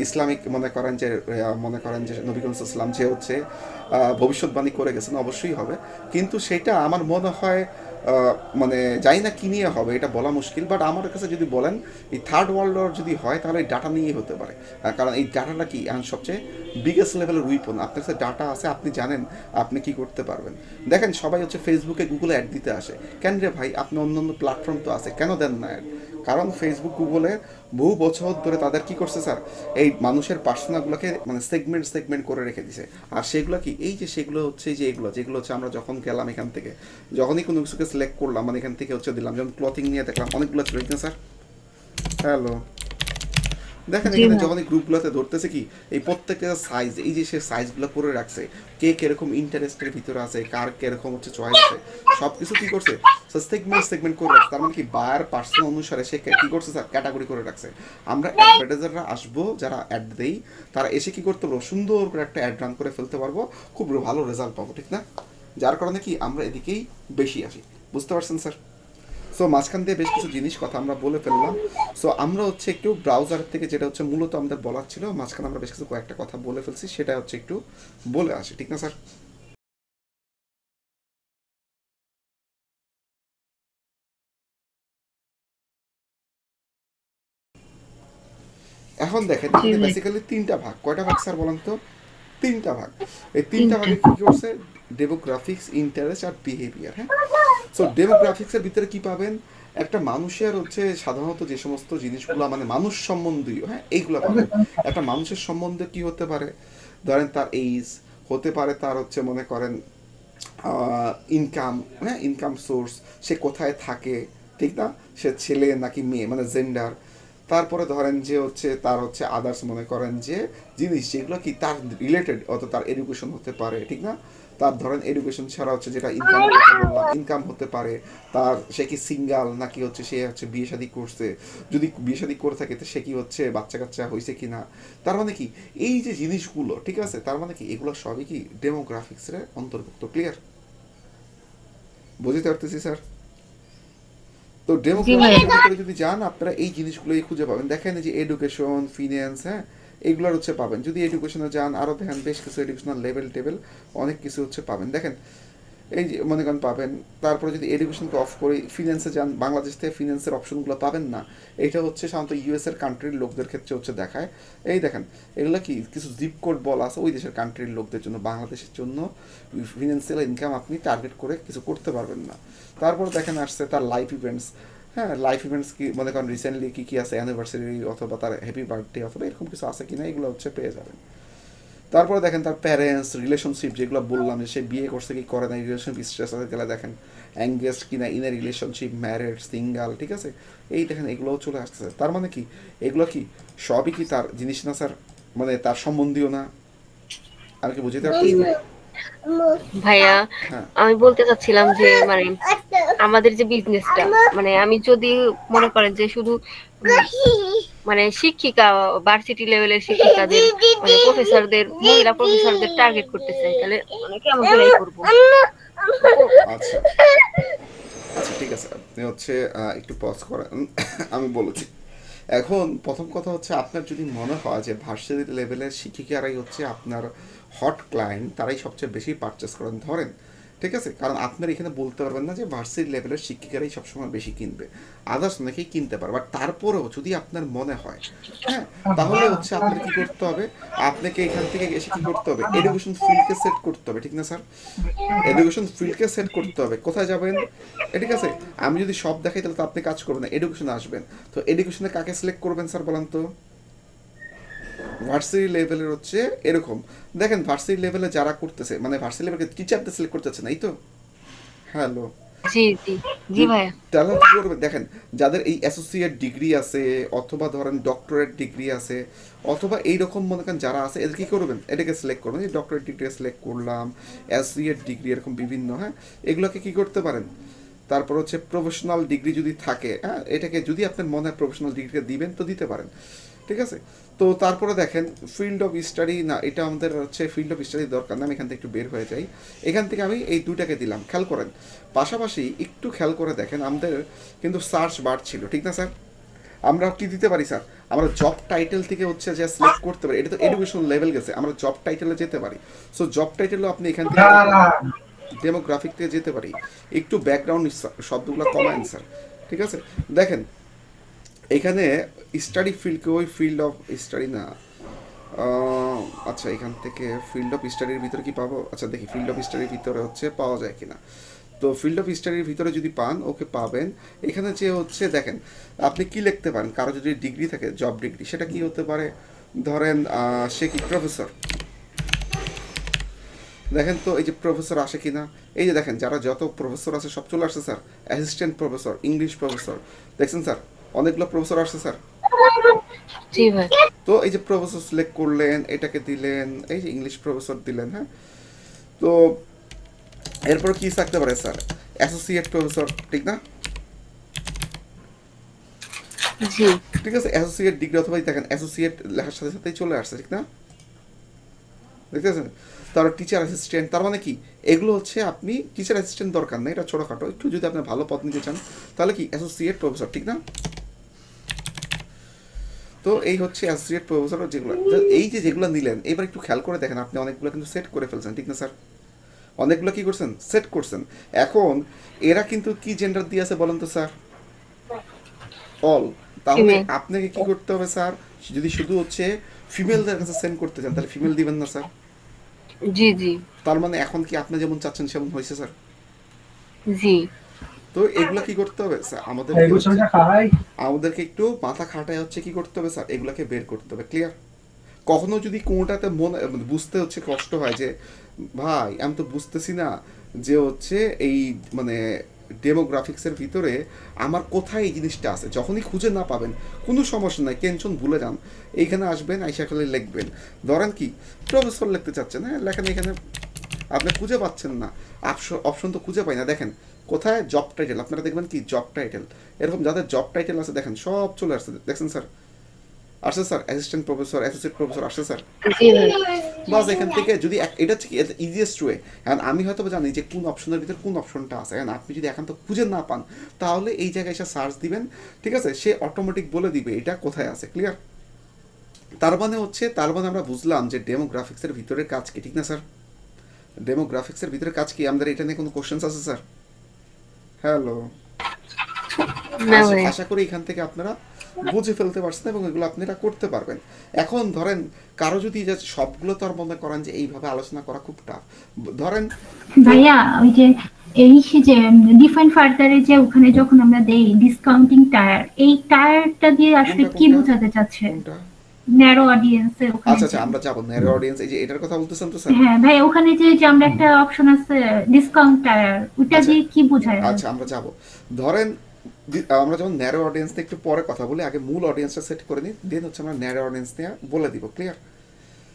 ইসলামিক মনে করেন যে নবী করিম সাল্লাল্লাহু আলাইহি ওয়াসাল্লাম যে হচ্ছে ভবিষ্যৎবাণী করে গেছেন, অবশ্যই হবে। কিন্তু সেটা আমার মনে হয় মানে জানি না কি নিয়ে হবে, এটা বলা মুশকিল। বাট আমার কাছে যদি বলেন এই থার্ড ওয়ার্ল্ড ওয়ার যদি হয় তাহলে এই ডাটা নিয়েই হতে পারে। কারণ এই ডাটাটা কি এখন সবচেয়ে বিগেস্ট লেভেলের উইপন। আপনার কাছে ডাটা আছে, আপনি জানেন আপনি কি করতে পারবেন। দেখেন সবাই হচ্ছে ফেসবুকে, গুগলে অ্যাড দিতে আসে, কেন রে ভাই, আপনি অন্য অন্য প্ল্যাটফর্ম তো আছে, কেন দেন না অ্যাড? কারণ ফেসবুক, গুগলে বহু বছর ধরে তাদের কি করছে স্যার, এই মানুষের পার্সোনাগুলোকে মানে সেগমেন্ট করে রেখে দিছে। আর সেগুলো কি, এই যে সেগুলো হচ্ছে যে যেগুলো হচ্ছে আমরা যখন গেলাম এখান থেকে, যখনই কোনো কিছুকে সিলেক্ট করলাম মানে এখান থেকে হচ্ছে দিলাম, যেমন ক্লথিং নিয়ে দেখলাম অনেকগুলো ছিল না স্যার। হ্যালো, দেখেন এখানে যখন এই গ্রুপগুলোতে ধরতেছে কি, এই প্রত্যেকটা সাইজ, এই যে সে সাইজগুলো করে রাখছে, কে কিরকম ইন্টারেস্টের ভিতরে আছে, কার কিরকম হচ্ছে চয়েস আছে, সব কিছু কি করছে সেগমেন্ট করে রাখছে। তার মানে কি বায়ার পার্সন অনুসারে সে কি করছে স্যার, ক্যাটাগরি করে রাখছে। আমরা অ্যাডভার্টাইজাররা আসবো, যারা অ্যাড দেই, তারা এসে কি করতে পারবো, সুন্দর করে একটা অ্যাড রান করে ফেলতে পারবো, খুব ভালো রেজাল্ট পাবো। ঠিক না? যার কারণে কি আমরা এদিকেই বেশি আসি। বুঝতে পারছেন স্যার? সো মাঝখান দিয়ে বেশ কিছু জিনিস কথা আমরা বলে ফেললাম। সো আমরা হচ্ছে একটু ব্রাউজার থেকে যেটা হচ্ছে মূলত আমাদের বলার ছিল, মাঝখানে আমরা বেশ কিছু কয়েকটা কথা বলে ফেলছি, সেটা হচ্ছে একটু বলে আসি। ঠিক না স্যার? এখন দেখেন বেসিক্যালি 3টা ভাগ। কয়টা ভাগ স্যার বলেন তো? 3টা ভাগ। এই 3টা ভাগে কি করছে, ডেমোগ্রাফিক্স, ইন্টারেস্ট আর বিহেভিয়ার। হ্যাঁ, সো ডেমোগ্রাফিক্সের ভিতরে কি পাবেন, একটা মানুষের হচ্ছে সাধারণত যে সমস্ত জিনিসগুলো মানে মানুষ সম্বন্ধীয়, হ্যাঁ এইগুলো পাবেন। একটা মানুষের সম্বন্ধে কি হতে পারে, ধরেন তার এইজ হতে পারে, তার হচ্ছে মনে করেন ইনকাম, হ্যাঁ ইনকাম সোর্স, সে কোথায় থাকে, ঠিক না, সে ছেলে নাকি মেয়ে মানে জেন্ডার, তারপরে ধরেন যে হচ্ছে তার হচ্ছে আদার্স মনে করেন যে জিনিস যেগুলো কি তার রিলেটেড, অত তার এডুকেশন হতে পারে, ঠিক না? তার ধরেন এডুকেশন ছাড়া হচ্ছে যেটা ইনকাম কথা বললাম, ইনকাম হতে পারে, তার সে কি সিঙ্গাল নাকি হচ্ছে সে হচ্ছে বিয়ে শাদী করছে, যদি বিয়ে শাদী করে থাকে তো সে কি হচ্ছে বাচ্চা কাচ্চা হয়েছে কি না, তার মানে কি এই যে জিনিসগুলো, ঠিক আছে, তার মানে কি এগুলো সবই কি ডেমোগ্রাফিক্সের অন্তর্ভুক্ত। ক্লিয়ার? বুঝতে পারতেছি স্যার? তো জি ভাইয়া। ডেমোগ্রাফিক্সের ভিতরে যদি যান আপনারা এই জিনিসগুলোই খুঁজে পাবেন। দেখেন এই যে এডুকেশন, ফিন্যান্স, হ্যাঁ, এগুলোর হচ্ছে পাবেন। যদি এডুকেশনে যান আরও দেখেন বেশ কিছু এডুকেশনাল লেভেল টেবিল অনেক কিছু হচ্ছে পাবেন। দেখেন এই যে মনে করেন পাবেন। তারপরে যদি এডুকেশনকে অফ করে ফিন্যান্সে যান, বাংলাদেশ থেকে ফিন্যান্সের অপশনগুলো পাবেন না। এটা হচ্ছে সাধারণত ইউএস এর কান্ট্রির লোকদের ক্ষেত্রে হচ্ছে দেখায়। এই দেখেন এগুলো কি কিছু জিপ কোড বলা আছে ওই দেশের কান্ট্রির লোকদের জন্য, বাংলাদেশের জন্য ফিনান্সিয়াল ইনকাম আপনি টার্গেট করে কিছু করতে পারবেন না। তারপর দেখেন আসছে তার লাইফ ইভেন্টস, হ্যাঁ, লাইফ ইভেন্টস কি মনে করেন রিসেন্টলি কী কী আছে, অ্যানিভার্সারি অথবা তার হ্যাপি বার্থডে অথবা এরকম কিছু আছে কিনা এগুলো হচ্ছে পেয়ে যাবেন। তারপরে দেখেন তার প্যারেন্টস, রিলেশনশিপ যেগুলো বললাম যে সে বিয়ে করছে কি করে না, রিলেশনশিপ স্ট্যাটাসে গেলে দেখেন এঙ্গেজড কিনা, in a relationship, married, single, ঠিক আছে, এই দেখেন এগুলোও চলে আসতেছে। তার মানে কি এগুলো কি সবই কি তার জিনিস না স্যার, মানে তার সম্বন্ধীয় না? আমি কি বুঝতে পারতেছি? ভাইয়া, হ্যাঁ আমি বলতে চাচ্ছিলাম যে মানে আমাদের যে বিজনেসটা, মানে আমি যদি মনে করেন যে শুধু মানে শিক্ষিকা, ভার্সিটি লেভেলের শিক্ষিকাদের, মানে প্রফেসরদের, মহিলা প্রফেসরদের টার্গেট করতে চাই, তাহলে মানে কেমন করে করবো? আচ্ছা আচ্ছা ঠিক আছে, আপনি হচ্ছে একটু পজ করেন, আমি বলেছি। এখন প্রথম কথা হচ্ছে আপনার যদি মনে হয় যে ভার্সিটি লেভেলের শিক্ষিকারাই হচ্ছে আপনার হট ক্লায়েন্ট, তারাই সবচেয়ে বেশি পারচেস করেন ধরেন, ঠিক আছে, কারণ আপনার এখানে বলতে পারবেন না যে ভার্সিটি লেভেলের শিক্ষিকারাই সবসময় বেশি কিনবে, আদার্স অনেকেই কিনতে পারে, বাট তারপরেও যদি আপনার মনে হয়, হ্যাঁ, তাহলে হচ্ছে আপনার কি করতে হবে, আপনাকে এখান থেকে এসে কি করতে হবে, এডুকেশন ফিল্ডকে সেট করতে হবে, ঠিক না স্যার? এডুকেশন ফিল্ডকে সেট করতে হবে। কোথায় যাবেন? ঠিক আছে, আমি যদি সব দেখাই তাহলে তো আপনি কাজ করবেন না, এডুকেশনে আসবেন। তো এডুকেশনে কাকে সিলেক্ট করবেন স্যার বলেন তো? ভার্সিটি লেভেলের হচ্ছে এরকম দেখেন, ভার্সিটি লেভেলে যারা করতেছে মানে ভার্সিটি লেভেলকে টিচারদের সিলেক্ট করতেছে না, এই তো? হ্যালো, জি জি জি ভাইয়া। তাহলে কি করবে দেখেন, যাদের এই অ্যাসোসিয়েট ডিগ্রি আছে অথবা ধরেন ডক্টরেট ডিগ্রি আছে অথবা এইরকম মনে করেন যারা আছে, এদের কি করবেন, এটাকে সিলেক্ট করবেন। এই ডক্টরেট ডিগ্রি সিলেক্ট করলাম, অ্যাসোসিয়েট ডিগ্রি এরকম বিভিন্ন, হ্যাঁ, এগুলোকে কি করতে পারেন। তারপর হচ্ছে প্রফেশনাল ডিগ্রি যদি থাকে, হ্যাঁ, এটাকে যদি আপনার মনে হয় প্রফেশনাল ডিগ্রিটা দিবেন তো দিতে পারেন, ঠিক আছে। তো তারপরে দেখেন ফিল্ড অফ স্টাডি, না এটা আমাদের হচ্ছে ফিল্ড অফ স্টাডি দরকার না, আমি এখান থেকে একটু বের হয়ে যাই। এখান থেকে আমি এই দুটাকে দিলাম, খেয়াল করেন। পাশাপাশি একটু খেয়াল করে দেখেন আমাদের কিন্তু সার্চ বার ছিল, ঠিক না স্যার? আমরা কি দিতে পারি স্যার, আমরা জব টাইটেল থেকে হচ্ছে যে সিলেক্ট করতে পারি, এটা তো এডুকেশন লেভেল গেছে, আমরা জব টাইটেলে যেতে পারি। সো জব টাইটেলও আপনি এখান থেকে ডেমোগ্রাফিক থেকে যেতে পারি। একটু ব্যাকগ্রাউন্ড শব্দগুলো কমায়েন স্যার, ঠিক আছে। দেখেন এখানে স্টাডি ফিল্ডকে ওই ফিল্ড অফ স্টাডি না, আচ্ছা এখান থেকে ফিল্ড অফ স্টাডির ভিতরে কি পাবো, আচ্ছা দেখি ফিল্ড অফ স্টাডির ভিতরে হচ্ছে পাওয়া যায় কিনা। তো ফিল্ড অফ স্টাডির ভিতরে যদি পান ওকে পাবেন। এখানে যে হচ্ছে দেখেন আপনি কি লিখতে পারেন, কারো যদি ডিগ্রি থাকে জব ডিগ্রি, সেটা কি হতে পারে, ধরেন সে কি প্রফেসর, দেখেন তো এই যে প্রফেসর আসে কিনা, এই যে দেখেন যারা যত প্রফেসর আছে সব চলে আসছে sir, assistant professor, English professor, দেখছেন স্যার অনেকগুলো প্রফেসর আসছে স্যার। জি ভাই। তো এই যে প্রফেসর সিলেক্ট করলেন, এটাকে দিলেন, এই যে ইংলিশ প্রফেসর দিলেন, হ্যাঁ। তো এরপর কি থাকতে পারে স্যার, অ্যাসোসিয়েট প্রফেসর, ঠিক না? জি ঠিক আছে, অ্যাসোসিয়েট ডিগ্রি অথবা দেখেন অ্যাসোসিয়েট লেখার সাথে সাথেই চলে আসছে, ঠিক না? দেখতেছেন? তারপর টিচার অ্যাসিস্ট্যান্ট, তার মানে কি এগুলো হচ্ছে আপনি টিচার অ্যাসিস্ট্যান্ট দরকার নেই, এটা ছোটোখাটো, একটু যদি আপনি ভালো পদ নিতে চান তাহলে কি অ্যাসোসিয়েট প্রফেসর, ঠিক না? তো এই হচ্ছে অ্যাসোসিয়েট প্রফেসর যেগুলো, এই যে যেগুলো নিলেন এবার একটু খেয়াল করে দেখেন, আপনি অনেকগুলো কিন্তু সেট করে ফেলছেন, ঠিক না স্যার? অনেকগুলো কি করছেন, সেট করছেন। এখন এরা কিন্তু কি জেন্ডার দিয়ে আছে বলেন তো স্যার, অল। তাহলে Female. আপনাকে কি করতে হবে স্যার, যদি শুধু হচ্ছে ফিমেলদের কাছে সেন্ড করতে চান তাহলে ফিমেল দিবেন না স্যার। জি জি তার মানে এখন কি আপনি যেমন চাচ্ছেন সেমন হয়েছে স্যার। জি। তো এগুলা কি করতে হবে স্যার, আমাদেরকে একটু মাথা খাটায় হচ্ছে কি করতে হবে স্যার, এগুলাকে বের করতে হবে। ক্লিয়ার? কখনো যদি কোনোটাতে মনে বুঝতে হচ্ছে কষ্ট হয় যে ভাই আমি তো বুঝতেছি না যে হচ্ছে এই মানে ডেমোগ্রাফিক্সের ভিতরে আমার কোথায় এই জিনিসটা আছে, যখনই খুঁজে না পাবেন কোনো সমস্যা নাই, টেনশন ভুলে যান, এইখানে আসবেন, আইসা খালি লিখবেন। ধরেন কি প্রফেসর লিখতে চাচ্ছেন, হ্যাঁ লেখেন, এখানে আপনি খুঁজে পাচ্ছেন না, অপশন তো খুঁজে পাই না, দেখেন কোথায় জব টাইটেল, আপনারা দেখবেন কি জব টাইটেল, এরকম যাদের জব টাইটেল আছে দেখেন সব চলে আসছে, দেখছেন স্যার, আসছে sir, assistant professor, associate professor আসছে স্যার। জি ভাই। বাস এখান থেকে যদি এটা হচ্ছে কি ইজিয়েস্ট ওয়ে, কারণ আমি হয়তো জানি যে কোন অপশনের ভিতরে কোন অপশনটা আছে, কারণ আপনি যদি এখন তো খুঁজে না পান তাহলে এই জায়গায় এসে সার্চ দিবেন, ঠিক আছে, সে অটোমেটিক বলে দিবে এটা কোথায় আছে, ক্লিয়ার। তার মানে আমরা বুঝলাম যে ডেমোগ্রাফিক্সের ভিতরে কাজ কি, ঠিক না স্যার? ডেমোগ্রাফিক্সের ভিতরে কাজ কি, আমাদের এটা নিয়ে কোনো কোশ্চেন্স আছে স্যার? হ্যালো, না ভাই। আশা করি এখান থেকে আপনারা বুঝে ফেলতে পারছেন এবং এগুলো আপনারা করতে পারবেন। এখন ধরেন কারো যদি সবগুলো তো আর মনে করেন যে এইভাবে আলোচনা করা খুব টাফ, ধরেন ভাইয়া ওই যে এই যে ডিফাইন ফার্দারে যে ওখানে যখন আমরা দেই ডিসকাউন্টিং টায়ার, এই টায়ারটা দিয়ে আসলে কি বোঝাতে চাচ্ছে? কোনটা? ন্যারো অডিয়েন্সে ওখানে আচ্ছা আমরা যাবো ন্যারো অডিয়েন্স, এই যে এটার কথা বলতেছেন তো স্যার? হ্যাঁ ভাই, ওখানে যে আমরা একটা অপশন আছে ডিসকাউন্ট টায়ার, ওটা দিয়ে কি বোঝায়? আচ্ছা আমরা যাব, ধরেন আমরা যখন ন্যারো অডিয়েন্স নিয়ে একটু পরে কথা বলি, আগে মূল অডিয়েন্সটা সেট করে নিই, দেন হচ্ছে আমরা ন্যারো অডিয়েন্স নিয়ে বলে দিব, ক্লিয়ার?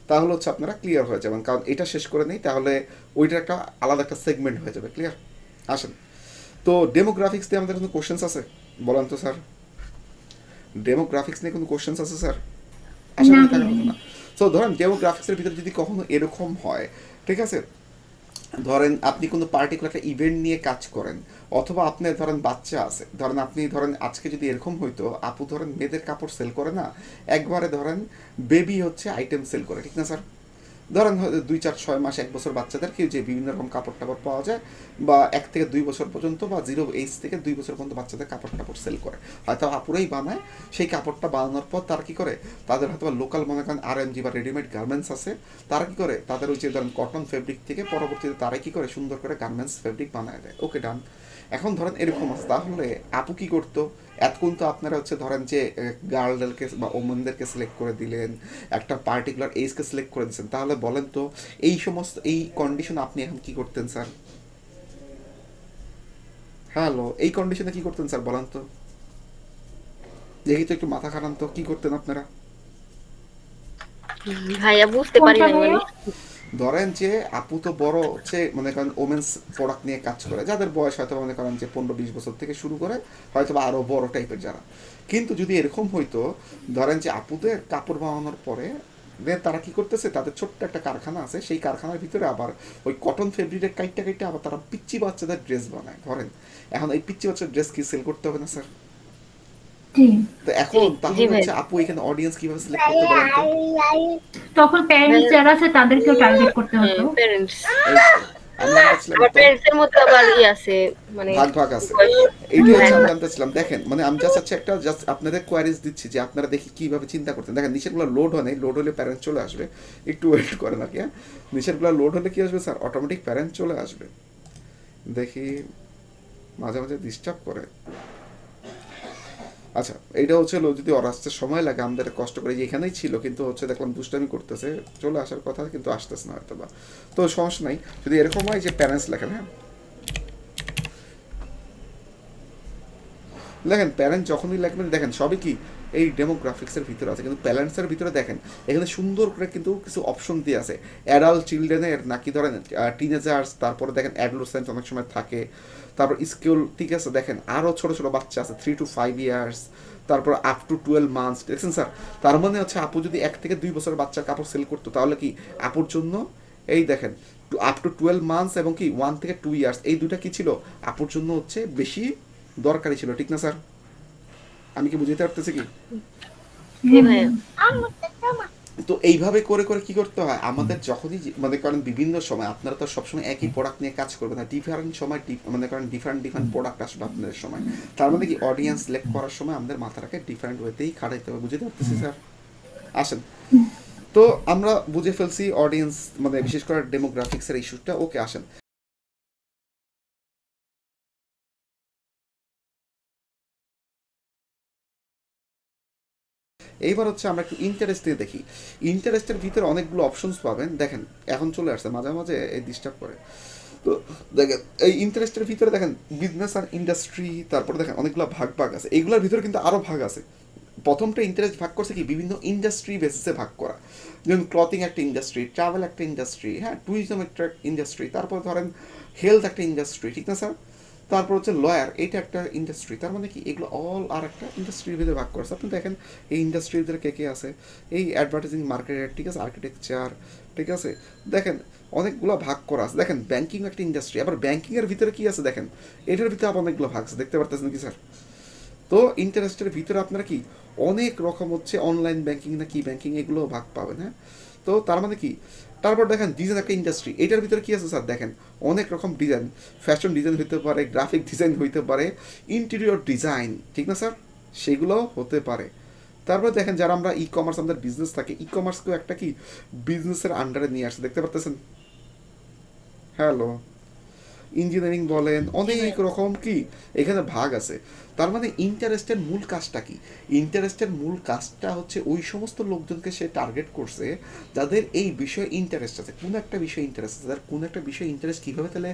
তাহলে হচ্ছে আপনারা ক্লিয়ার হয়ে যাবেন, কারণ এটা শেষ করে নিই তাহলে ওইটার একটা আলাদা একটা সেগমেন্ট হয়ে যাবে, ক্লিয়ার? আসেন, তো ডেমোগ্রাফিক্স নিয়ে আমাদের কোনো কোশ্চেন্স আছে বলেন তো স্যার? ডেমোগ্রাফিক্স নিয়ে কোনো কোশ্চেন্স আছে স্যার? আশা করি থাকার কথা না। তো ধরেন ডেমোগ্রাফিক্সের ভিতরে যদি কখনো এরকম হয়, ঠিক আছে, ধরেন আপনি কোনো পার্টিকুলার একটা ইভেন্ট নিয়ে কাজ করেন, অথবা আপনি ধরেন বাচ্চা আছে, ধরেন আপনি ধরেন আজকে যদি এরকম হইতো, আপু ধরেন মেয়েদের কাপড় সেল করে না, একবারে ধরেন বেবি হচ্ছে আইটেম সেল করে, ঠিক না স্যার? ধরেন 2, 4, 6 মাস 1 বছর বাচ্চাদেরকে যে বিভিন্ন রকম কাপড় টাপড় পাওয়া যায়, বা 1 থেকে 2 বছর পর্যন্ত, বা 0 এজ থেকে 2 বছর পর্যন্ত বাচ্চাদের কাপড় টাপড় সেল করে, হয়তো আপুরাই বানায়। সেই কাপড়টা বানানোর পর তারা কী করে, তাদের হয়তো লোকাল মনে করেন RMG বা রেডিমেড গার্মেন্টস আছে, তারা কী করে তাদের ওই যে ধরেন কটন ফেব্রিক থেকে পরবর্তীতে তারা কী করে সুন্দর করে গার্মেন্টস ফেব্রিক বানায় দেয়, ওকে ডান। এখন ধরেন এরকম আছে, তাহলে আপু কী করতো, এতক্ষণ তো আপনারা হচ্ছে ধরেন যে গার্লদেরকে বা ওমেনদেরকে সিলেক্ট করে দিলেন, একটা পার্টিকুলার এজকে সিলেক্ট করে দিচ্ছেন, তাহলে বলেন তো এই সমস্ত এই কন্ডিশন আপনি এখন কি করতেন স্যার? হ্যালো, এই কন্ডিশনে কি করতেন স্যার বলেন তো, দেখি তো একটু মাথা খারান তো, কি করতেন আপনারা? ভাইয়া বুঝতে পারি না মানে। ধরেন যে আপু তো বড় হচ্ছে মনে করেন ওমেন্স প্রোডাক্ট নিয়ে কাজ করে, যাদের বয়স হয়তো মনে করেন যে 15-20 বছর থেকে শুরু করে, হয়তো বা আরও বড় টাইপের যারা। কিন্তু যদি এরকম হইতো, ধরেন যে আপুদের কাপড় বানানোর পরে তারা কি করতেছে, তাদের ছোট্ট একটা কারখানা আছে, সেই কারখানার ভিতরে আবার ওই কটন ফেব্রিকের কাইটটা আবার তারা পিচ্চি বাচ্চাদের ড্রেস বানায়, ধরেন এখন এই পিচ্চি বাচ্চার ড্রেস কি সেল করতে হবে না স্যার? তো এখন তাহলে হচ্ছে আপু এখানে অডিয়েন্স কিভাবে সিলেক্ট করতে পারেন? তখন প্যারেন্টস যারা আছে তাদেরকেও টার্গেট করতে হতো। প্যারেন্টস আমরা আবার প্যারেন্টসের মধ্যে আবার আছে মানে ভাগ আছে, এইটাই হচ্ছে আমি জানতে চাচ্ছিলাম। দেখেন মানে আমি জাস্ট একটা আপনাদের কোয়ারিজ দিচ্ছি যে আপনারা দেখি কিভাবে চিন্তা করতেন। দেখেন নিচেরগুলো লোড হয় নাই, লোড হলে প্যারেন্ট চলে আসবে, একটু ওয়েট করেন আর কি। হ্যাঁ, নিচেরগুলো লোড হলে কি আসবে স্যার, অটোমেটিক প্যারেন্ট চলে আসবে। দেখি মাঝে মাঝে ডিস্টার্ব করে। আচ্ছা, এইটা হচ্ছে যদি ওর আসতে সময় লাগে, আমাদের কষ্ট করে এখানেই ছিল, কিন্তু হচ্ছে দেখলাম দুষ্টামি করতেছে, চলে আসার কথা কিন্তু আসতেছে না হয়তো বা। তো সমস্যা নাই, যদি এরকম হয় যে প্যারেন্টস লেখেন, হ্যাঁ দেখেন প্যারেন্ট যখনই লিখবেন, দেখেন সবই কি এই ডেমোগ্রাফিক্সের ভিতরে আছে, কিন্তু প্যারেন্টসের ভিতরে দেখেন এখানে সুন্দর করে কিন্তু কিছু অপশন দিয়ে আছে, অ্যাডাল্ট চিলড্রেনের নাকি ধরেন টিনেজার্স, তারপরে দেখেন অ্যাডোলেসেন্ট অনেক সময় থাকে, তারপর স্কুল, ঠিক আছে, দেখেন আরও ছোটো ছোটো বাচ্চা আছে 3 to 5 ইয়ার্স, তারপর আপ টু 12 মান্থস, দেখছেন স্যার? তার মানে হচ্ছে আপু যদি 1 থেকে 2 বছরের বাচ্চার কাপড় সেল করতো, তাহলে কি আপুর জন্য এই দেখেন আপ টু 12 মান্থস এবং কি 1 থেকে 2 ইয়ার্স, এই দুটা কি ছিল আপুর জন্য হচ্ছে বেশি দরকারি ছিল, ঠিক না স্যার? আমি কি বুঝতে পারতেছি কি? তো এইভাবে করে করে কি করতে হয় আমাদের, যখনই মনে করেন বিভিন্ন সময় আপনারা তো সবসময় একই প্রোডাক্ট নিয়ে কাজ করবেন না, ডিফারেন্ট সময় মনে করেন ডিফারেন্ট প্রোডাক্ট আসবে আপনাদের সময়, তার মধ্যে কি অডিয়েন্স সিলেক্ট করার সময় আমাদের মাথাটাকে ডিফারেন্ট ওয়েতেই খাটাইতে হবে, বুঝতে পারতেছি স্যার? আসেন, তো আমরা বুঝে ফেলছি অডিয়েন্স মানে বিশেষ করে ডেমোগ্রাফিক্সের ইস্যুটা, ওকে আসেন এইবার হচ্ছে আমরা একটু ইন্টারেস্ট দিয়ে দেখি। ইন্টারেস্টের ভিতরে অনেকগুলো অপশনস পাবেন, দেখেন এখন চলে আসছে, মাঝে মাঝে এই ডিস্টার্ব করে। তো দেখেন এই ইন্টারেস্টের ভিতরে দেখেন বিজনেস আর ইন্ডাস্ট্রি, তারপরে দেখেন অনেকগুলো ভাগ আছে, এইগুলোর ভিতরে কিন্তু আরও ভাগ আছে। প্রথমটা ইন্টারেস্ট ভাগ করছে কি বিভিন্ন ইন্ডাস্ট্রি বেসিসে ভাগ করা, যেমন ক্লথিং একটা ইন্ডাস্ট্রি, ট্রাভেল একটা ইন্ডাস্ট্রি, হ্যাঁ, ট্যুরিজম একটা ইন্ডাস্ট্রি, তারপর ধরেন হেলথ একটা ইন্ডাস্ট্রি, ঠিক না স্যার? তারপর হচ্ছে লয়ার, এইটা একটা ইন্ডাস্ট্রি। তার মানে কি এগুলো অল আর একটা ইন্ডাস্ট্রির ভিতরে ভাগ করেছে। আপনি দেখেন এই ইন্ডাস্ট্রির ভিতরে কে কে আছে, এই অ্যাডভার্টাইজিং, মার্কেটের, ঠিক আছে, আর্কিটেকচার, ঠিক আছে, দেখেন অনেকগুলো ভাগ করা আছে। দেখেন ব্যাংকিং একটা ইন্ডাস্ট্রি, আবার ব্যাংকিংয়ের ভিতরে কি আছে দেখেন, এটার ভিতরে আবার অনেকগুলো ভাগ আছে, দেখতে পারতেছেন কি স্যার? তো ইন্টারেস্টের ভিতরে আপনারা কি অনেক রকম হচ্ছে অনলাইন ব্যাংকিং না কি ব্যাংকিং, এগুলো ভাগ পাবেন, হ্যাঁ। তো তার মানে কি, তারপর দেখেন ডিজাইন একটা ইন্ডাস্ট্রি, এটার ভিতরে কি আছে স্যার দেখেন অনেক রকম ডিজাইন, ফ্যাশন ডিজাইন হইতে পারে, গ্রাফিক ডিজাইন হইতে পারে, ইন্টেরিয়র ডিজাইন, ঠিক না স্যার, সেগুলো হতে পারে। তারপর দেখেন যারা আমরা ই কমার্স, আমাদের বিজনেস থাকে, ই কমার্সকেও একটা কি বিজনেসের আন্ডারে নিয়ে আসছে, দেখতে পারতেছেন? হ্যালো, ইঞ্জিনিয়ারিং বলেন, অনেক রকম কি এখানে ভাগ আছে। তার মানে ইন্টারেস্টের মূল কাজটা কি? ইন্টারেস্টের মূল কাজটা হচ্ছে ওই সমস্ত লোকজনকে সে টার্গেট করছে যাদের এই বিষয়ে ইন্টারেস্ট আছে, কোনো একটা বিষয়ে ইন্টারেস্ট আছে, তাদের কোনো একটা বিষয়ে ইন্টারেস্ট কীভাবে তাহলে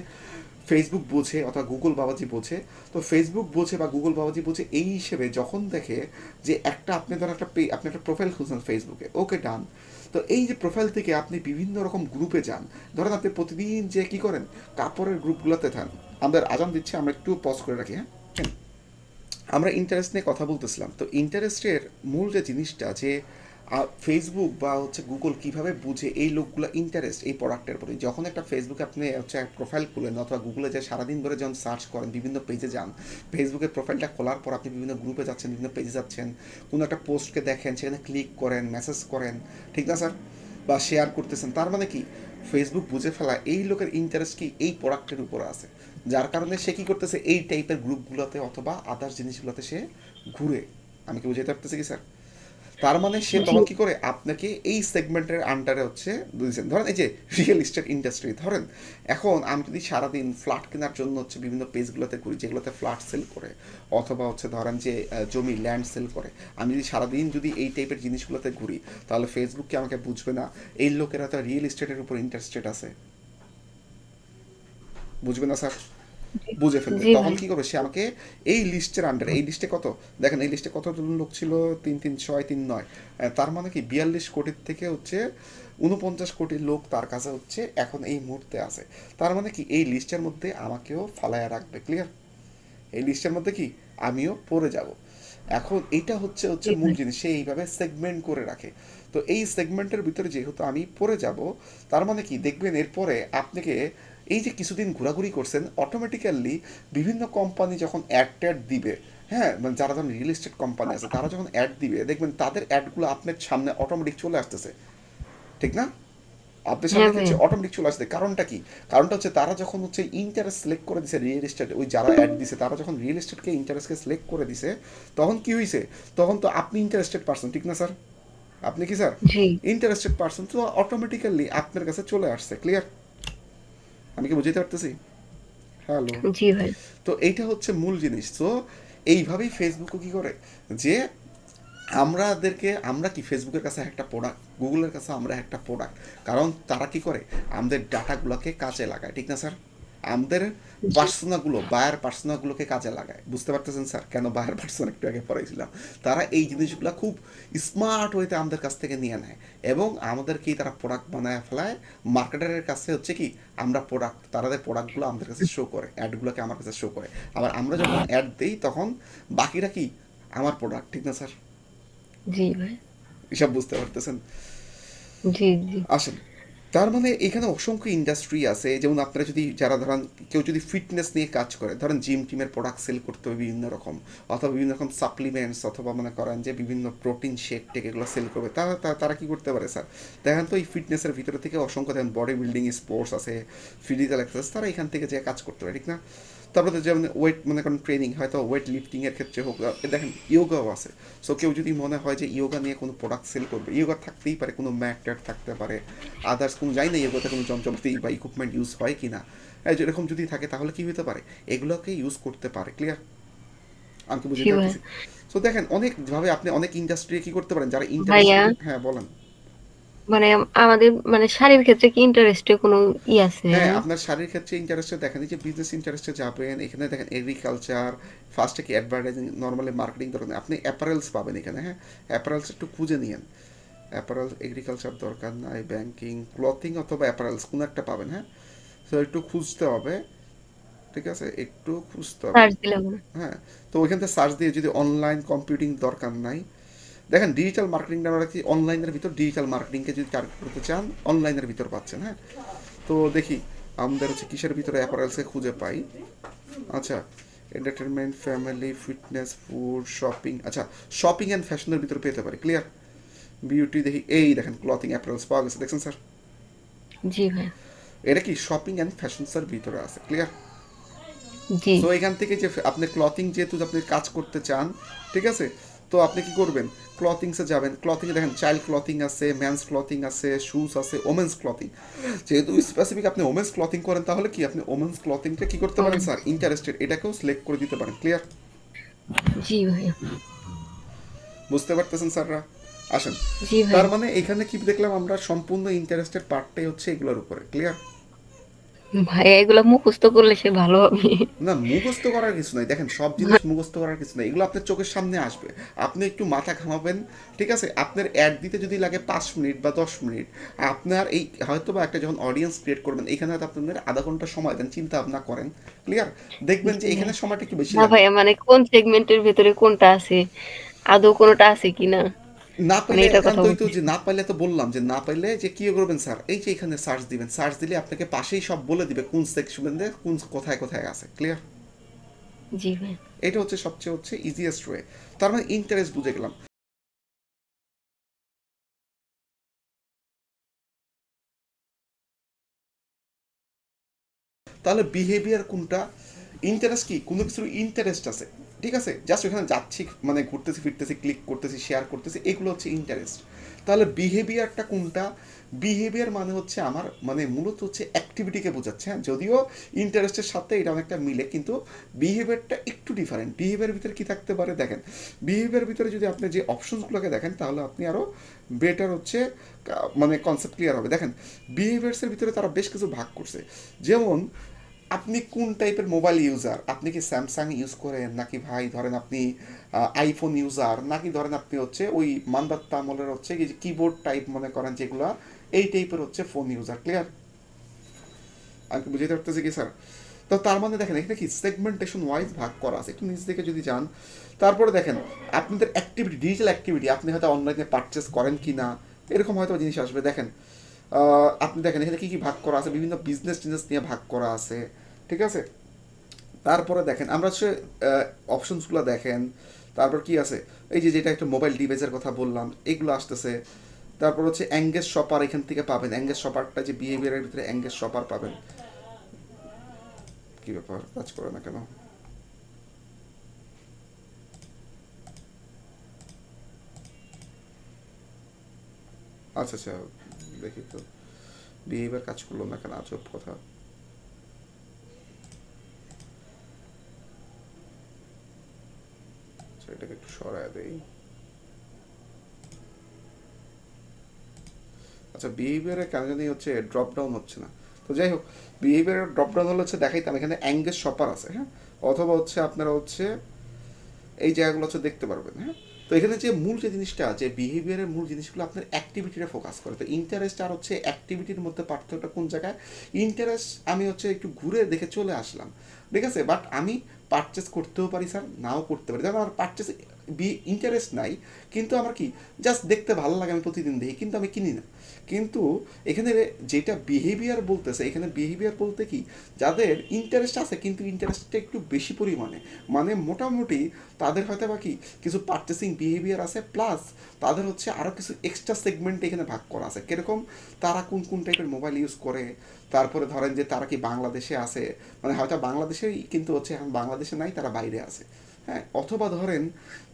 ফেসবুক বোঝে অথবা গুগল বাবাজি বোঝে। তো ফেসবুক বোঝে বা গুগল বাবাজি বোঝে এই হিসেবে যখন দেখে যে একটা আপনি ধর একটা আপনি একটা প্রোফাইল খুঁজছেন ফেসবুকে, ওকে ডান। তো এই যে প্রোফাইল থেকে আপনি বিভিন্ন রকম গ্রুপে যান, ধরেন আপনি প্রতিদিন যে কী করেন কাপড়ের গ্রুপগুলোতে থান। আমাদের আজান দিচ্ছে, আমরা একটু পজ করে রাখি, হ্যাঁ। আমরা ইন্টারেস্ট নিয়ে কথা বলতেছিলাম। তো ইন্টারেস্টের মূল যে জিনিসটা যে ফেসবুক বা হচ্ছে গুগল কীভাবে বুঝে এই লোকগুলো ইন্টারেস্ট এই প্রোডাক্টের প্রতি। যখন একটা ফেসবুকে আপনি হচ্ছে প্রোফাইল খুলেন অথবা গুগলে যে সারাদিন ধরে যখন সার্চ করেন, বিভিন্ন পেজে যান, ফেসবুকের প্রোফাইলটা খোলার পর আপনি বিভিন্ন গ্রুপে যাচ্ছেন, বিভিন্ন পেজে যাচ্ছেন, কোনো একটা পোস্টকে দেখেন, সেখানে ক্লিক করেন, মেসেজ করেন, ঠিক না স্যার, বা শেয়ার করতেছেন। তার মানে কি ফেসবুক বুঝে ফেলা এই লোকের ইন্টারেস্ট কি এই প্রোডাক্টের উপর আছে, যার কারণে সে কী করতেছে এই টাইপের গ্রুপগুলোতে অথবা আদার্স জিনিসগুলোতে সে ঘুরে। আমি কি বুঝাতে পারতেছি কি স্যার? তার মানে সে তখন কি করে আপনাকে এই সেগমেন্টের আন্ডারে হচ্ছে বুঝছেন। ধরেন এই যে রিয়েল এস্টেট ইন্ডাস্ট্রি, ধরেন এখন আমি যদি সারাদিন ফ্ল্যাট কেনার জন্য হচ্ছে বিভিন্ন পেজগুলোতে ঘুরি যেগুলোতে ফ্ল্যাট সেল করে অথবা হচ্ছে ধরেন যে জমি ল্যান্ড সেল করে, আমি যদি সারাদিন যদি এই টাইপের জিনিসগুলোতে ঘুরি, তাহলে ফেসবুক কি আমাকে বুঝবে না এই লোকেরা তো রিয়েল এস্টেটের উপর ইন্টারেস্টেড আছে? বুঝবে না স্যার? বুঝে ফেলবে। তখন কি করবে সে আমাকে এই লিস্টের আন্ডারে, এই লিস্টে কত দেখেন, এই লিস্টে কতজন লোক ছিল, 33639, তার মানে কি 42 কোটির থেকে হচ্ছে 49 কোটি লোক তার কাছে হচ্ছে এখন এই মুহূর্তে আছে। তার মানে কি এই লিস্টের মধ্যে আমাকেও ফালায়া রাখবে, ক্লিয়ার? এই লিস্টের মধ্যে কি আমিও পড়ে যাব। এখন এটা হচ্ছে মূল জিনিস, সে এইভাবে সেগমেন্ট করে রাখে। তো এই সেগমেন্টের ভিতরে যেহেতু আমি পড়ে যাব, তার মানে কি দেখবেন এরপরে আপনাকে এই যে কিছুদিন ঘোরাঘুরি করছেন, অটোমেটিক্যালি বিভিন্ন কোম্পানি যখন অ্যাড দিবে, হ্যাঁ, মানে যারা যখন রিয়েল এস্টেট কোম্পানি আছে তারা যখন অ্যাড দিবে, দেখবেন তাদের অ্যাডগুলো আপনার সামনে অটোমেটিক চলে আসতেছে, ঠিক না? আপনার সামনে হচ্ছে অটোমেটিক চলে আসছে। কারণটা কি? কারণটা হচ্ছে তারা যখন হচ্ছে ইন্টারেস্ট সিলেক্ট করে দিছে রিয়েল এস্টেট, ওই যারা অ্যাড দিছে তারা যখন রিয়েল এস্টেটকে ইন্টারেস্টকে সিলেক্ট করে দিছে, তখন কি হয়েছে, তখন তো আপনি ইন্টারেস্টেড পারসন, ঠিক না স্যার? আপনি কি স্যার ইন্টারেস্টেড পারসন, তো অটোমেটিক্যালি আপনার কাছে চলে আসছে, ক্লিয়ার? আমি কি বুঝতে পারতেছি? হ্যালো, জি ভাই। তো এইটা হচ্ছে মূল জিনিস। তো এইভাবেই ফেসবুকও কি করে যে আমরা কি ফেসবুকের কাছে একটা প্রোডাক্ট, গুগলের কাছে আমরা একটা প্রোডাক্ট, কারণ তারা কি করে আমাদের ডাটাগুলোকে কাজে লাগায়, ঠিক না স্যার? আমাদের পার্সোনাগুলো, বায়ার পার্সোনাগুলোকে কাজে লাগায়। বুঝতে পারতেছেন স্যার কেন বায়ার পার্সোনা একটু আগে পড়াইছিলাম? তারা এই জিনিসগুলো খুব স্মার্ট ওয়েতে আমাদের কাছ থেকে নিয়ে নেয় এবং আমাদেরকেই তারা প্রোডাক্ট বানায় ফেলায়। মার্কেটারের কাছে হচ্ছে কি আমরা প্রোডাক্ট, তাদের প্রোডাক্টগুলো আমাদের কাছে শো করে, অ্যাডগুলোকে আমার কাছে শো করে, আবার আমরা যখন অ্যাড দিই তখন বাকিরা কি আমার প্রোডাক্ট, ঠিক না স্যার? জি ভাই, এসব বুঝতে পারতেছেন? জি জি। আসেন, তার মানে এখানে অসংখ্য ইন্ডাস্ট্রি আছে। যেমন আপনারা যদি যারা ধরেন কেউ যদি ফিটনেস নিয়ে কাজ করে, ধরেন জিম টিমের প্রোডাক্ট সেল করতে হবে বিভিন্ন রকম, অথবা বিভিন্ন রকম সাপ্লিমেন্টস, অথবা মনে করেন যে বিভিন্ন প্রোটিন শেক টেক এগুলো সেল করবে, তারা কি করতে পারে স্যার? দেখেন তো এই ফিটনেসের ভিতরে থেকে অসংখ্য দেখেন বডি বিল্ডিং স্পোর্টস আছে, ফিজিক্যাল এক্সারসাইজ, তারা এখান থেকে যে কাজ করতে পারে, ঠিক না? তারপরে যেমন ওয়েট মনে করেন ট্রেনিং, হয়তো ওয়েট লিফটিংয়ের ক্ষেত্রে হোক, দেখেন ইয়োগাও আছে। সো কেউ যদি মনে হয় যে ইয়োগা নিয়ে কোনো প্রোডাক্ট সেল করবে, ইয়োগা থাকতেই পারে, কোনো ম্যাট ট্যাট থাকতে পারে, আদার্স কোনো জানি না ইয়োগাতে কোনো যন্ত্রপাতি বা ইকুইপমেন্ট ইউজ হয় কি না, যেরকম যদি থাকে তাহলে কী হতে পারে, এগুলোকে ইউজ করতে পারে, ক্লিয়ার? আমি কি বুঝতে পারছি? সো দেখেন অনেকভাবে আপনি অনেক ইন্ডাস্ট্রি কী করতে পারেন যারা ইন্ডাস্ট্রি, হ্যাঁ বলেন। মানে আমাদের মানে শাড়ির ক্ষেত্রে কি ইন্টারেস্টে কোনো আছে? হ্যাঁ, আপনার শাড়ির ক্ষেত্রে ইন্টারেস্টে দেখেন, এই যে বিজনেস ইন্টারেস্টে যাবেন, এখানে দেখেন এগ্রিকালচার, ফার্স্টে কি অ্যাডভার্টাইজিং, নর্মালি মার্কেটিং দরকার নেই, আপনি অ্যাপারেলস পাবেন এখানে। হ্যাঁ, অ্যাপারেলস একটু খুঁজে নিয়েন। অ্যাপারেল, এগ্রিকালচার দরকার নাই, ব্যাংকিং, ক্লথিং অথবা অ্যাপারেলস কোনো একটা পাবেন। হ্যাঁ, তো একটু খুঁজতে হবে, ঠিক আছে, একটু খুঁজতে হবে। সার্চ দিলে হবে না? হ্যাঁ, তো ওইখান থেকে সার্চ দিয়ে যদি অনলাইন কম্পিউটিং দরকার নাই, দেখেন ডিজিটাল মার্কেটিংটা আমরা কি অনলাইনের ভিতর, ডিজিটাল মার্কেটিংকে যদি টার্গেট করতে চান অনলাইনের ভিতর পাচ্ছেন। হ্যাঁ, তো দেখি আমাদের হচ্ছে কিসের ভিতরে অ্যাপারেলসে খুঁজে পাই। আচ্ছা, entertainment, family, fitness, food, shopping. আচ্ছা, শপিং অ্যান্ড ফ্যাশনের ভিতরে পেতে পারি, ক্লিয়ার। বিউটি, দেখি এই দেখেন ক্লথিং অ্যাপারেলস পাওয়া গেছে, দেখছেন স্যার? জি ভাই। এটা কি শপিং অ্যান্ড ফ্যাশনসের ভিতরে আছে, ক্লিয়ার। জি। সো এখান থেকে যে আপনি ক্লথিং, যেহেতু আপনি কাজ করতে চান, ঠিক আছে, তো আপনি কি করবেন, ক্লথিংসে যাবেন। ক্লথিংয়ে দেখেন চাইল্ড ক্লথিং আছে, ম্যানস ক্লথিং আছে, শুজ আছে, ওমেন্স ক্লথিং। যেহেতু স্পেসিফিক আপনি ওমেন্স ক্লথিং করেন, তাহলে কি আপনি ওমেন্স ক্লথিংটা কি করতে পারেন স্যার, ইন্টারেস্টেড, এটাকেও সিলেক্ট করে দিতে পারেন, ক্লিয়ার। জি ভাই। বুঝতে পারতেছেন স্যাররা? আসেন, জি ভাই। তার মানে এখানে কি দেখলাম আমরা, সম্পূর্ণ ইন্টারেস্টেড পার্টটাই হচ্ছে এগুলোর উপরে, ক্লিয়ার। ভাই এগুলো মুখস্থ করলে সে ভালো হবে। না, মুখস্থ করার কিছু নাই, দেখেন সব জিনিস মুখস্থ করার কিছু নাই, এগুলো আপনার চোখের সামনে আসবে, আপনি একটু মাথা ঘামাবেন, ঠিক আছে। আপনার অ্যাড দিতে যদি লাগে 5 মিনিট বা 10 মিনিট, আপনার এই হয়তো বা একটা যখন অডিয়েন্স ক্রিয়েট করবেন, এখানে হয়তো আপনাদের আধা ঘন্টা সময় দেন, চিন্তা ভাবনা করেন, ক্লিয়ার, দেখবেন যে জি ভাই। এখানে সময়টা একটু বেশি না লাগবে। ভাই মানে কোন সেগমেন্টের ভেতরে কোনটা আছে, আদৌ কোনোটা আছে কিনা, না মানে পাইলে, এটার আমি কথা তো ওই তো বলছি। যে না পাইলে তো বললাম যে না পাইলে যে কি করবেন স্যার, এই যে এখানে সার্চ দিবেন, সার্চ দিলে আপনাকে পাশেই সব বলে দিবে কোন সেকশনে কোন কোথায় কোথায় আছে, ক্লিয়ার। জি ভাই। এটা হচ্ছে সবচেয়ে হচ্ছে ইজিয়েস্ট ওয়ে। তার মানে ইন্টারেস্ট বুঝে গেলাম। তাহলে বিহেভিয়ার কোনটা, ইন্টারেস্ট কি, কোনো কিছুর ইন্টারেস্ট আছে, ঠিক আছে, জাস্ট ওখানে যাচ্ছি, মানে ঘুরতেছি ফিরতেছি, ক্লিক করতেছি, শেয়ার করতেছি, এগুলো হচ্ছে ইন্টারেস্ট। তাহলে বিহেভিয়ারটা কোনটা, বিহেভিয়ার মানে হচ্ছে আমার, মানে মূলত হচ্ছে অ্যাক্টিভিটিকে বোঝাচ্ছে। হ্যাঁ, যদিও ইন্টারেস্টের সাথে এটা অনেকটা মিলে, কিন্তু বিহেভিয়ারটা একটু ডিফারেন্ট। বিহেভিয়ার ভিতরে কি থাকতে পারে দেখেন, বিহেভিয়ার ভিতরে যদি আপনি যে অপশনসগুলোকে দেখেন, তাহলে আপনি আরও বেটার হচ্ছে মানে কনসেপ্ট ক্লিয়ার হবে। দেখেন বিহেভিয়ার্সের ভিতরে তারা বেশ কিছু ভাগ করছে, যেমন আপনি কোন টাইপের মোবাইল ইউজার, আপনি কি স্যামসাং ইউজ করেন, নাকি ভাই ধরেন আপনি আইফোন ইউজার, নাকি ধরেন আপনি হচ্ছে ওই মানবাত্তা আমলের হচ্ছে কি যে কিবোর্ড টাইপ মনে করেন যেগুলো, এই টাইপের হচ্ছে ফোন ইউজার, ক্লিয়ার। আমি বুঝতে পারতেছি কি স্যার? তো তার মানে দেখেন এখানে কি সেগমেন্টেশন ওয়াইজ ভাগ করা আছে, একটু নিচ থেকে যদি যান, তারপরে দেখেন আপনাদের অ্যাক্টিভিটি, ডিজিটাল অ্যাক্টিভিটি, আপনি হয়তো অনলাইনে পারচেস করেন কি না, এরকম হয়তো জিনিস আসবে। দেখেন আপনি দেখেন এখানে কী কী ভাগ করা আছে, বিভিন্ন বিজনেস টিজনেস নিয়ে ভাগ করা আছে, ঠিক আছে। তারপরে দেখেন আমরা হচ্ছে অপশনসগুলো দেখেন, তারপর কি আছে, এই যে যেটা একটা মোবাইল ডিভাইসের কথা বললাম, এগুলো আসতেছে। তারপর হচ্ছে অ্যাঙ্গেজ শপার, এখান থেকে পাবেন অ্যাঙ্গেজ শপারটা, যে বিহেভিয়ারের ভিতরে অ্যাঙ্গেজ শপার পাবেন। কি ব্যাপার, কাজ করে না কেন? আচ্ছা আচ্ছা, দেখি তো বিহেভিয়ার কাজ করলো না কেন, আজব কথা। আচ্ছা, এটাকে একটু সরায় দেই। আচ্ছা, বিহেভিয়ারে কেন জানি হচ্ছে ড্রপ ডাউন হচ্ছে না। তো যাই হোক, বিহেভিয়ারের ড্রপ ডাউন হলে হচ্ছে দেখাইতাম, এখানে অ্যাঙ্গেজ শপার আছে। হ্যাঁ, অথবা হচ্ছে আপনারা হচ্ছে এই জায়গাগুলো হচ্ছে দেখতে পারবেন। হ্যাঁ, তো এখানে যে মূল যে জিনিসটা, যে বিহেভিয়ারের মূল জিনিসগুলো আপনার অ্যাক্টিভিটিতে ফোকাস করে। তো ইন্টারেস্ট আর হচ্ছে অ্যাক্টিভিটির মধ্যে পার্থক্যটা কোন জায়গায়, ইন্টারেস্ট আমি হচ্ছে একটু ঘুরে দেখে চলে আসলাম, ঠিক আছে, বাট আমি পারচেস করতেও পারি স্যার, নাও করতে পারি। যেমন আমার পারচেস ইন্টারেস্ট নাই, কিন্তু আমার কি জাস্ট দেখতে ভালো লাগে, আমি প্রতিদিন দেখি, কিন্তু আমি কিনি না। কিন্তু এখানে যেটা বিহেভিয়ার বলতেছে, এখানে বিহেভিয়ার বলতে কি, যাদের ইন্টারেস্ট আছে কিন্তু ইন্টারেস্টটা একটু বেশি পরিমাণে, মানে মোটামুটি তাদের হয়তো বা কি কিছু পারচেসিং বিহেভিয়ার আছে, প্লাস তাদের হচ্ছে আরও কিছু এক্সট্রা সেগমেন্ট এখানে ভাগ করা আছে। কীরকম, তারা কোন কোন টাইপের মোবাইল ইউজ করে, তারপরে ধরেন যে তারা কি বাংলাদেশে আছে, মানে হয়তো বাংলাদেশেই কিন্তু হচ্ছে এখন বাংলাদেশে নাই, তারা বাইরে আছে। হ্যাঁ, অথবা ধরেন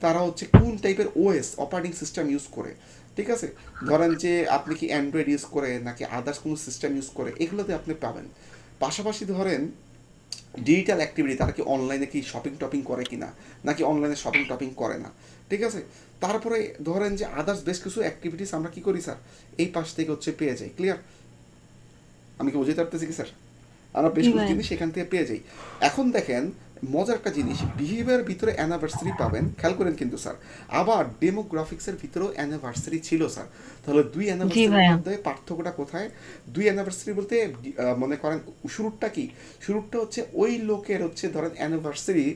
তারা হচ্ছে কোন টাইপের ওএস অপারেটিং সিস্টেম ইউজ করে, ঠিক আছে, ধরেন যে আপনি কি অ্যান্ড্রয়েড ইউজ করে নাকি আদার্স কোনো সিস্টেম ইউজ করে, এগুলোতে আপনি পাবেন। পাশাপাশি ধরেন ডিজিটাল অ্যাক্টিভিটি, তারা কি অনলাইনে কি শপিং টপিং করে কিনা, নাকি অনলাইনে শপিং টপিং করে না, ঠিক আছে। তারপরে ধরেন যে আদার্স বেশ কিছু অ্যাক্টিভিটিস আমরা কি করি স্যার, এই পাশ থেকে হচ্ছে পেয়ে যাই। ক্লিয়ার? আমি কি বুঝতে পারতেছি কি স্যার? আমরা বেশ জি কিছু ভাইয়া। জিনিস এখান থেকে পেয়ে যাই। এখন দেখেন মজার একটা জিনিস, বিহেভিয়ার ভিতরে অ্যানিভার্সারি পাবেন, খেয়াল করেন কিন্তু স্যার। আবার ডেমোগ্রাফিক্সের ভিতরেও অ্যানিভার্সারি ছিল স্যার। তাহলে দুই জি অ্যানিভার্সারির ভাইয়া। মধ্যে পার্থক্যটা কোথায়? দুই অ্যানিভার্সারি বলতে মনে করেন শুরুটা কি, শুরুটা হচ্ছে ওই লোকের হচ্ছে ধরেন অ্যানিভার্সারি,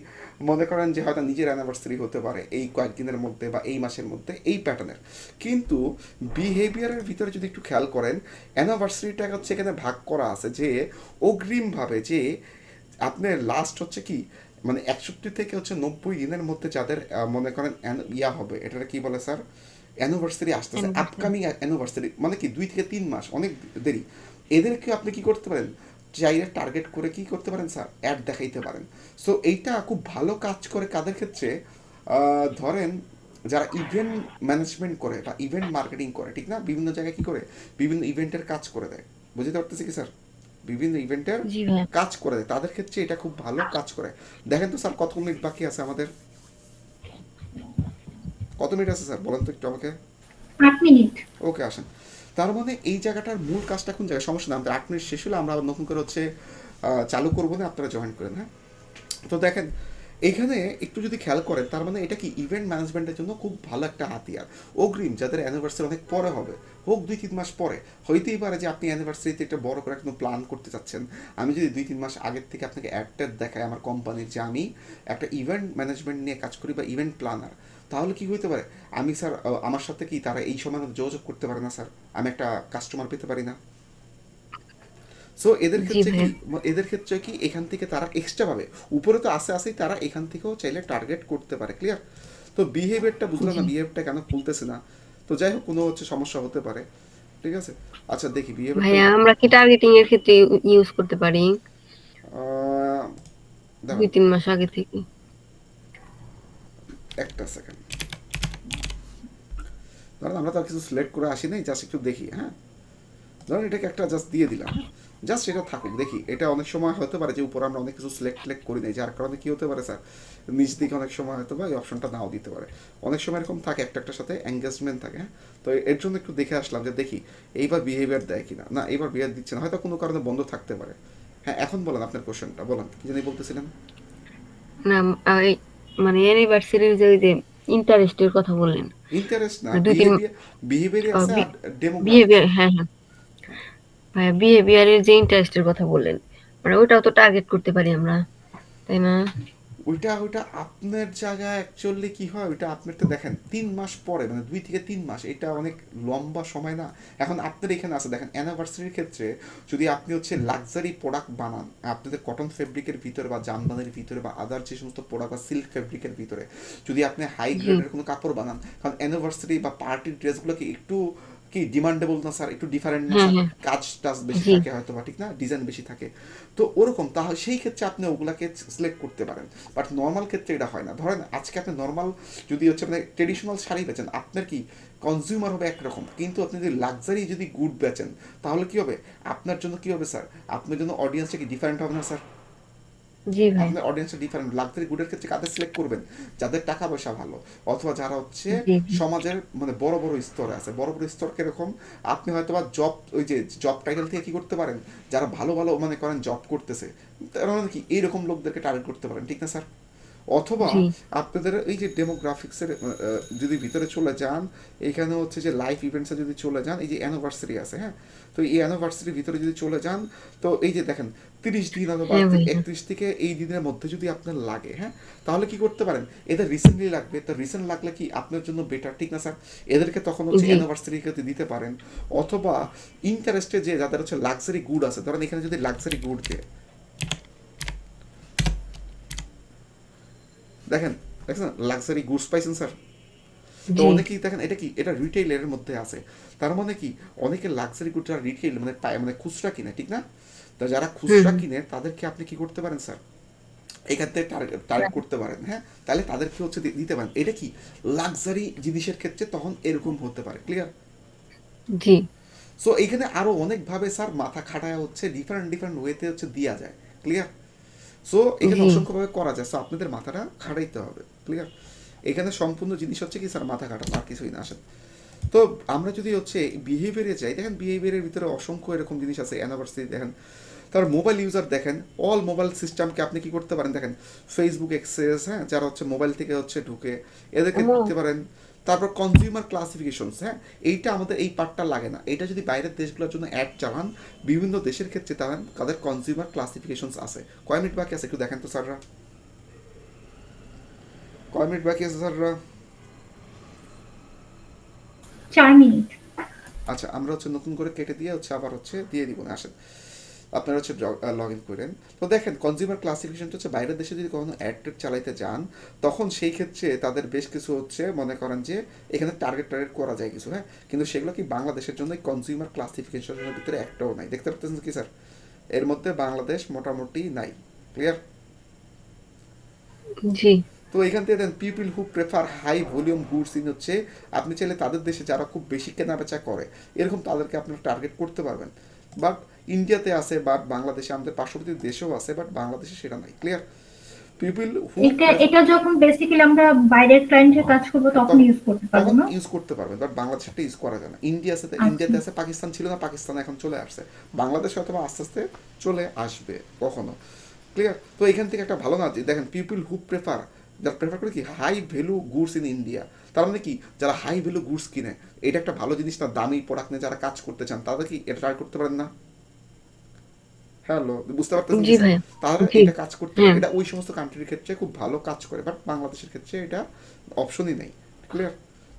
মনে করেন যে হয়তো নিজের অ্যানিভার্সারি হতে পারে এই কয়েকদিনের মধ্যে বা এই মাসের মধ্যে, এই প্যাটার্নের। কিন্তু বিহেভিয়ারের ভিতরে যদি একটু খেয়াল করেন, অ্যানিভার্সারিটা হচ্ছে এখানে ভাগ করা আছে যে অগ্রিমভাবে, যে আপনার লাস্ট হচ্ছে কি মানে 61 থেকে হচ্ছে 90 দিনের মধ্যে যাদের মনে করেন ইয়া হবে, এটা কি বলে স্যার, অ্যানিভার্সারি আসতেছে, Anniversary। আপকামিং অ্যানিভার্সারি, মানে কি 2 থেকে 3 মাস, অনেক দেরি। এদেরকে আপনি কি করতে পারেন, চাইলে টার্গেট করে কি করতে পারেন স্যার, অ্যাড দেখাইতে পারেন। সো এইটা খুব ভালো কাজ করে কাদের ক্ষেত্রে, ধরেন যারা ইভেন্ট ম্যানেজমেন্ট করে বা ইভেন্ট মার্কেটিং করে, ঠিক না, বিভিন্ন জায়গায় কি করে, বিভিন্ন ইভেন্টের কাজ করে দেয়। বুঝতে পারতেছি কি স্যার? বিভিন্ন ইভেন্টের জি ভাইয়া। কাজ করে দেয়, তাদের ক্ষেত্রে এটা খুব ভালো কাজ করে। দেখেন তো স্যার কত মিনিট বাকি আছে আমাদের, কত মিনিট আছে স্যার বলেন তো একটু আমাকে। 8 মিনিট। ওকে, আসেন। তার মানে এই জায়গাটার মূল কাজটা কোন জায়গায়, সমস্যা না, আমাদের 8 মিনিট শেষ হলে আমরা আবার নতুন করে হচ্ছে চালু করবো না, আপনারা জয়েন করেন, হ্যাঁ। তো দেখেন এখানে একটু যদি খেয়াল করেন, তার মানে এটা কি ইভেন্ট ম্যানেজমেন্টের জন্য খুব ভালো একটা হাতিয়ার। অগ্রিম যাদের অ্যানিভার্সারি অনেক পরে হবে, হোক 2-3 মাস পরে, হইতেই পারে যে আপনি অ্যানিভার্সারিতে একটা বড় করে একদম প্ল্যান করতে চাচ্ছেন। আমি যদি 2-3 মাস আগের থেকে আপনাকে অ্যাডটা দেখাই আমার কোম্পানির, যে আমি একটা ইভেন্ট ম্যানেজমেন্ট নিয়ে কাজ করি বা ইভেন্ট প্ল্যানার, তাহলে কি হইতে পারে, আমি স্যার আমার সাথে কি তারা এই সময় মতো যোগাযোগ করতে পারে না স্যার, আমি একটা কাস্টমার পেতে পারি না। সো এদের জি ক্ষেত্রে কি, ভাইয়া। এদের ক্ষেত্রে কি এখান থেকে তারা এক্সট্রা পাবে, উপরে তো আসে আসেই তারা এখান থেকেও চাইলে টার্গেট করতে পারে। ক্লিয়ার? তো বিহেভিয়ারটা বুঝলাম না, জি বিহেভিয়ারটা কেন খুলতেছে না, তো যাই হোক কোনো হচ্ছে সমস্যা হতে পারে, ঠিক আছে। আচ্ছা দেখি বিহেভিয়ারটা, ভাইয়া, আমরা কি টার্গেটিং এর ক্ষেত্রে ইউজ করতে পারি দাঁড়ান 2-3 মাস আগে থেকে? একটা সেকেন্ড, ধরেন আমরা তো আর কিছু সিলেক্ট করে আসি নাই, জাস্ট একটু দেখি, হ্যাঁ। ধরেন এটাকে একটা জাস্ট দিয়ে দিলাম, হ্যাঁ, জাস্ট এটা থাকুক, দেখি। এটা অনেক সময় হতে পারে যে উপরে আমরা অনেক কিছু সিলেক্ট করি নাই, যার কারণে কি হতে পারে স্যার, নিচ দিকে অনেক সময় হয়তো বা এই অপশনটা নাও দিতে পারে। অনেক সময় এরকম থাকে, একটার সাথে এঙ্গেজমেন্ট থাকে, হ্যাঁ। তো এর জন্য একটু দেখে আসলাম যে দেখি এইবার বিহেভিয়ার দেয় কিনা, না এইবার বিহেভিয়ার দিচ্ছে না, হয়তো কোনো কারণে বন্ধ থাকতে পারে। হ্যাঁ, এখন বলেন আপনার কোশ্চেনটা, বলেন কি জানি বলতেছিলেন। না, এই মানে অ্যানিভার্সারির যে ওই যে ইন্টারেস্টের কথা বললেন, ইন্টারেস্ট না, মানে 2-3 বিহেভিয়ারই আছে আর ডেমোগ্রাফিক্স। বিহেভিয়ার। হ্যাঁ হ্যাঁ ভাইয়া, বিহেভিয়ারের যে ইন্টারেস্টের কথা বললেন, মানে ওটাও তো টার্গেট করতে পারি আমরা, তাই না? ওইটা আপনার জায়গায় অ্যাকচুয়ালি কি হয়, ওইটা আপনার তো দেখেন 3 মাস পরে, মানে 2 থেকে 3 মাস, এটা অনেক লম্বা সময় না। এখন আপনার এখানে আছে দেখেন অ্যানিভার্সারির ক্ষেত্রে, যদি আপনি হচ্ছে লাক্সারি প্রোডাক্ট বানান আপনাদের কটন ফেব্রিকের ভিতরে বা জামদানির ভিতরে বা আদার যে সমস্ত প্রোডাক্ট বা সিল্ক ফেব্রিকের ভিতরে, যদি আপনি হাই জি গ্রেডের কোনো কাপড় বানান, কারণ অ্যানিভার্সারি বা পার্টির ড্রেসগুলো কি একটু কি ডিমান্ডেবল না স্যার, একটু ডিফারেন্ট না হ্যাঁ স্যার, হ্যাঁ। কাজ টাজ বেশি জি থাকে হয়তো বা, ঠিক না, ডিজাইন বেশি থাকে। তো ওরকম, তাহলে সেই ক্ষেত্রে আপনি ওগুলাকে সিলেক্ট করতে পারেন। বাট নর্মাল ক্ষেত্রে এটা হয় না। ধরেন আজকে আপনি নর্মাল যদি হচ্ছে মানে ট্রেডিশনাল শাড়ি বেচেন, আপনার কি কনজিউমার হবে একরকম, কিন্তু আপনি যদি লাক্সারি যদি গুড বেচেন, তাহলে কি হবে আপনার জন্য, কি হবে স্যার, আপনার জন্য অডিয়েন্সটা কি ডিফারেন্ট হবে না স্যার? জি ভাই। আপনার অডিয়েন্সটা ডিফারেন্ট। লাক্সারি গুডের ক্ষেত্রে কাদের সিলেক্ট করবেন, যাদের টাকা পয়সা ভালো, অথবা যারা হচ্ছে জি জি। সমাজের মানে বড় বড় স্তরে আছে। বড় বড় স্তর কিরকম, আপনি হয়তো বা জব, ওই যে জব টাইটেল থেকে কি করতে পারেন, যারা ভালো ভালো মানে করেন জব করতেছে, তারা মানে কি এইরকম লোকদেরকে টার্গেট করতে পারেন, ঠিক না স্যার? অথবা জি আপনাদের এই যে ডেমোগ্রাফিক্সের যদি ভিতরে চলে যান, এখানে হচ্ছে যে লাইফ ইভেন্টসে যদি চলে যান, এই যে অ্যানিভার্সারি আছে, হ্যাঁ, তো এই অ্যানিভার্সারির ভিতরে যদি চলে যান, তো এই যে দেখেন 30 দিন অথবা হ্যাঁ ভাইয়া। 31 থেকে এই দিনের মধ্যে যদি আপনার লাগে, হ্যাঁ, তাহলে কি করতে পারেন, এদের রিসেন্টলি লাগবে, তো রিসেন্ট লাগলে কি আপনার জন্য বেটার, ঠিক না স্যার? এদেরকে তখন হচ্ছে জি অ্যানিভার্সারি দিতে পারেন। অথবা ইন্টারেস্টে যে যাদের হচ্ছে লাক্সারি গুড আছে, ধরেন এখানে যদি লাক্সারি গুড দিয়ে দেখেন, দেখছেন লাক্সারি গুডস পাইছেন স্যার? তো জি অনেকেই দেখেন এটা কি, এটা রিটেইলের মধ্যে আছে। তার মানে কি অনেকে লাক্সারি গুড যারা রিটেইল মানে পায় মানে খুচরা কিনে, ঠিক না, তো যারা হুম খুচরা হুম। কিনে তাদেরকে আপনি কি করতে পারেন স্যার, এখান থেকে টার্গেট করতে পারেন, হ্যাঁ, তাহলে তাদেরকে হচ্ছে দিতে পারেন। এটা কি লাক্সারি জিনিসের ক্ষেত্রে তখন এরকম হতে পারে। ক্লিয়ার? জি সো এইখানে আরো অনেকভাবে স্যার মাথা খাটায় হচ্ছে ডিফারেন্ট ডিফারেন্ট ওয়েতে হচ্ছে দেওয়া যায়। ক্লিয়ার? সো এখানে জি অসংখ্যভাবে করা যায়, সো আপনাদের মাথাটা খাটাইতে হবে, ক্লিয়ার। এখানে সম্পূর্ণ জিনিস হচ্ছে কি স্যার মাথা খাটানো, আর কিছুই না। আসেন তো আমরা যদি হচ্ছে বিহেভিয়ারে যাই, দেখেন বিহেভিয়ারের ভিতরে অসংখ্য এরকম জিনিস আছে, অ্যানিভার্সারি দেখেন, তার মোবাইল ইউজার দেখেন, অল মোবাইল সিস্টেমকে আপনি কি করতে পারেন দেখেন, ফেসবুক অ্যাক্সেস, হ্যাঁ, যারা হচ্ছে মোবাইল থেকে হচ্ছে ঢুকে এদেরকে হুম, দিতে পারেন। তারপর কনজিউমার ক্লাসিফিকেশনস, হ্যাঁ, এইটা আমাদের এই পার্টটা লাগে না, এটা যদি বাইরের দেশগুলোর জন্য অ্যাড চালান, বিভিন্ন দেশের ক্ষেত্রে তাদের কনজিউমার ক্লাসিফিকেশনস আছে। কয় মিনিট বাকি আছে একটু দেখেন তো স্যাররা, কয় মিনিট বাকি আছে স্যাররা? 4 মিনিট। আচ্ছা, আমরা হচ্ছে নতুন করে কেটে দিয়ে হচ্ছে আবার হচ্ছে দিয়ে দিব না, আসেন আপনারা হচ্ছে লগ ইন করেন। তো দেখেন কনজিউমার ক্লাসিফিকেশনটা হচ্ছে বাইরের দেশে যদি কখনো অ্যাড চালাইতে যান, তখন সেই ক্ষেত্রে তাদের বেশ কিছু হচ্ছে মনে করেন যে এখানে টার্গেট করা যায় কিছু, হ্যাঁ, কিন্তু সেগুলো কি বাংলাদেশের জন্য কনজিউমার ক্লাসিফিকেশনের ভিতরে একটাও নাই, দেখতে পাচ্ছেন কি স্যার? এর মধ্যে বাংলাদেশ মোটামুটি নাই, ক্লিয়ার। জি তো এখান থেকে then people who prefer high volume goods in হচ্ছে আপনি চাইলে তাদের দেশে যারা খুব বেশি কেনা বেচা করে এরকম তাদেরকে আপনারা টার্গেট করতে পারবেন। বাট ইন্ডিয়াতে আছে, বাট বাংলাদেশে আমাদের পার্শ্ববর্তী দেশেও আছে, বাট বাংলাদেশে সেটা নাই, ক্লিয়ার। পিপল হু এটা যখন বেসিক্যালি আমরা বাইরের ক্লায়েন্টের কাজ করবো তখন ইউজ করতে পারবো তখন না? ইউজ করতে পারবেন, বাট বাংলাদেশটা ইউজ করা যায় না। আচ্ছা। ইন্ডিয়াতে আছে, পাকিস্তান ছিল না, পাকিস্তান এখন চলে আসছে, বাংলাদেশে অথবা আস্তে আস্তে চলে আসবে কখনো, ক্লিয়ার। তো এখান থেকে একটা ভালো না দেখেন, পিপল হু প্রেফার, যারা প্রেফার করে কি high value goods in India, তার মানে কি যারা হাই ভ্যালু গুডস কিনে, এটা একটা ভালো জিনিস না, দামি প্রোডাক্ট নিয়ে যারা কাজ করতে চান তাদের কি এটা ট্রাই করতে পারেন না? হ্যালো, বুঝতে পারতেছেন জি কি স্যার? ভাইয়া তাহলে জি এটা কাজ করতে পারে, হ্যাঁ এটা ওই সমস্ত কান্ট্রির ক্ষেত্রে খুব ভালো কাজ করে, বাট বাংলাদেশের ক্ষেত্রে এটা অপশনই নেই, ক্লিয়ার।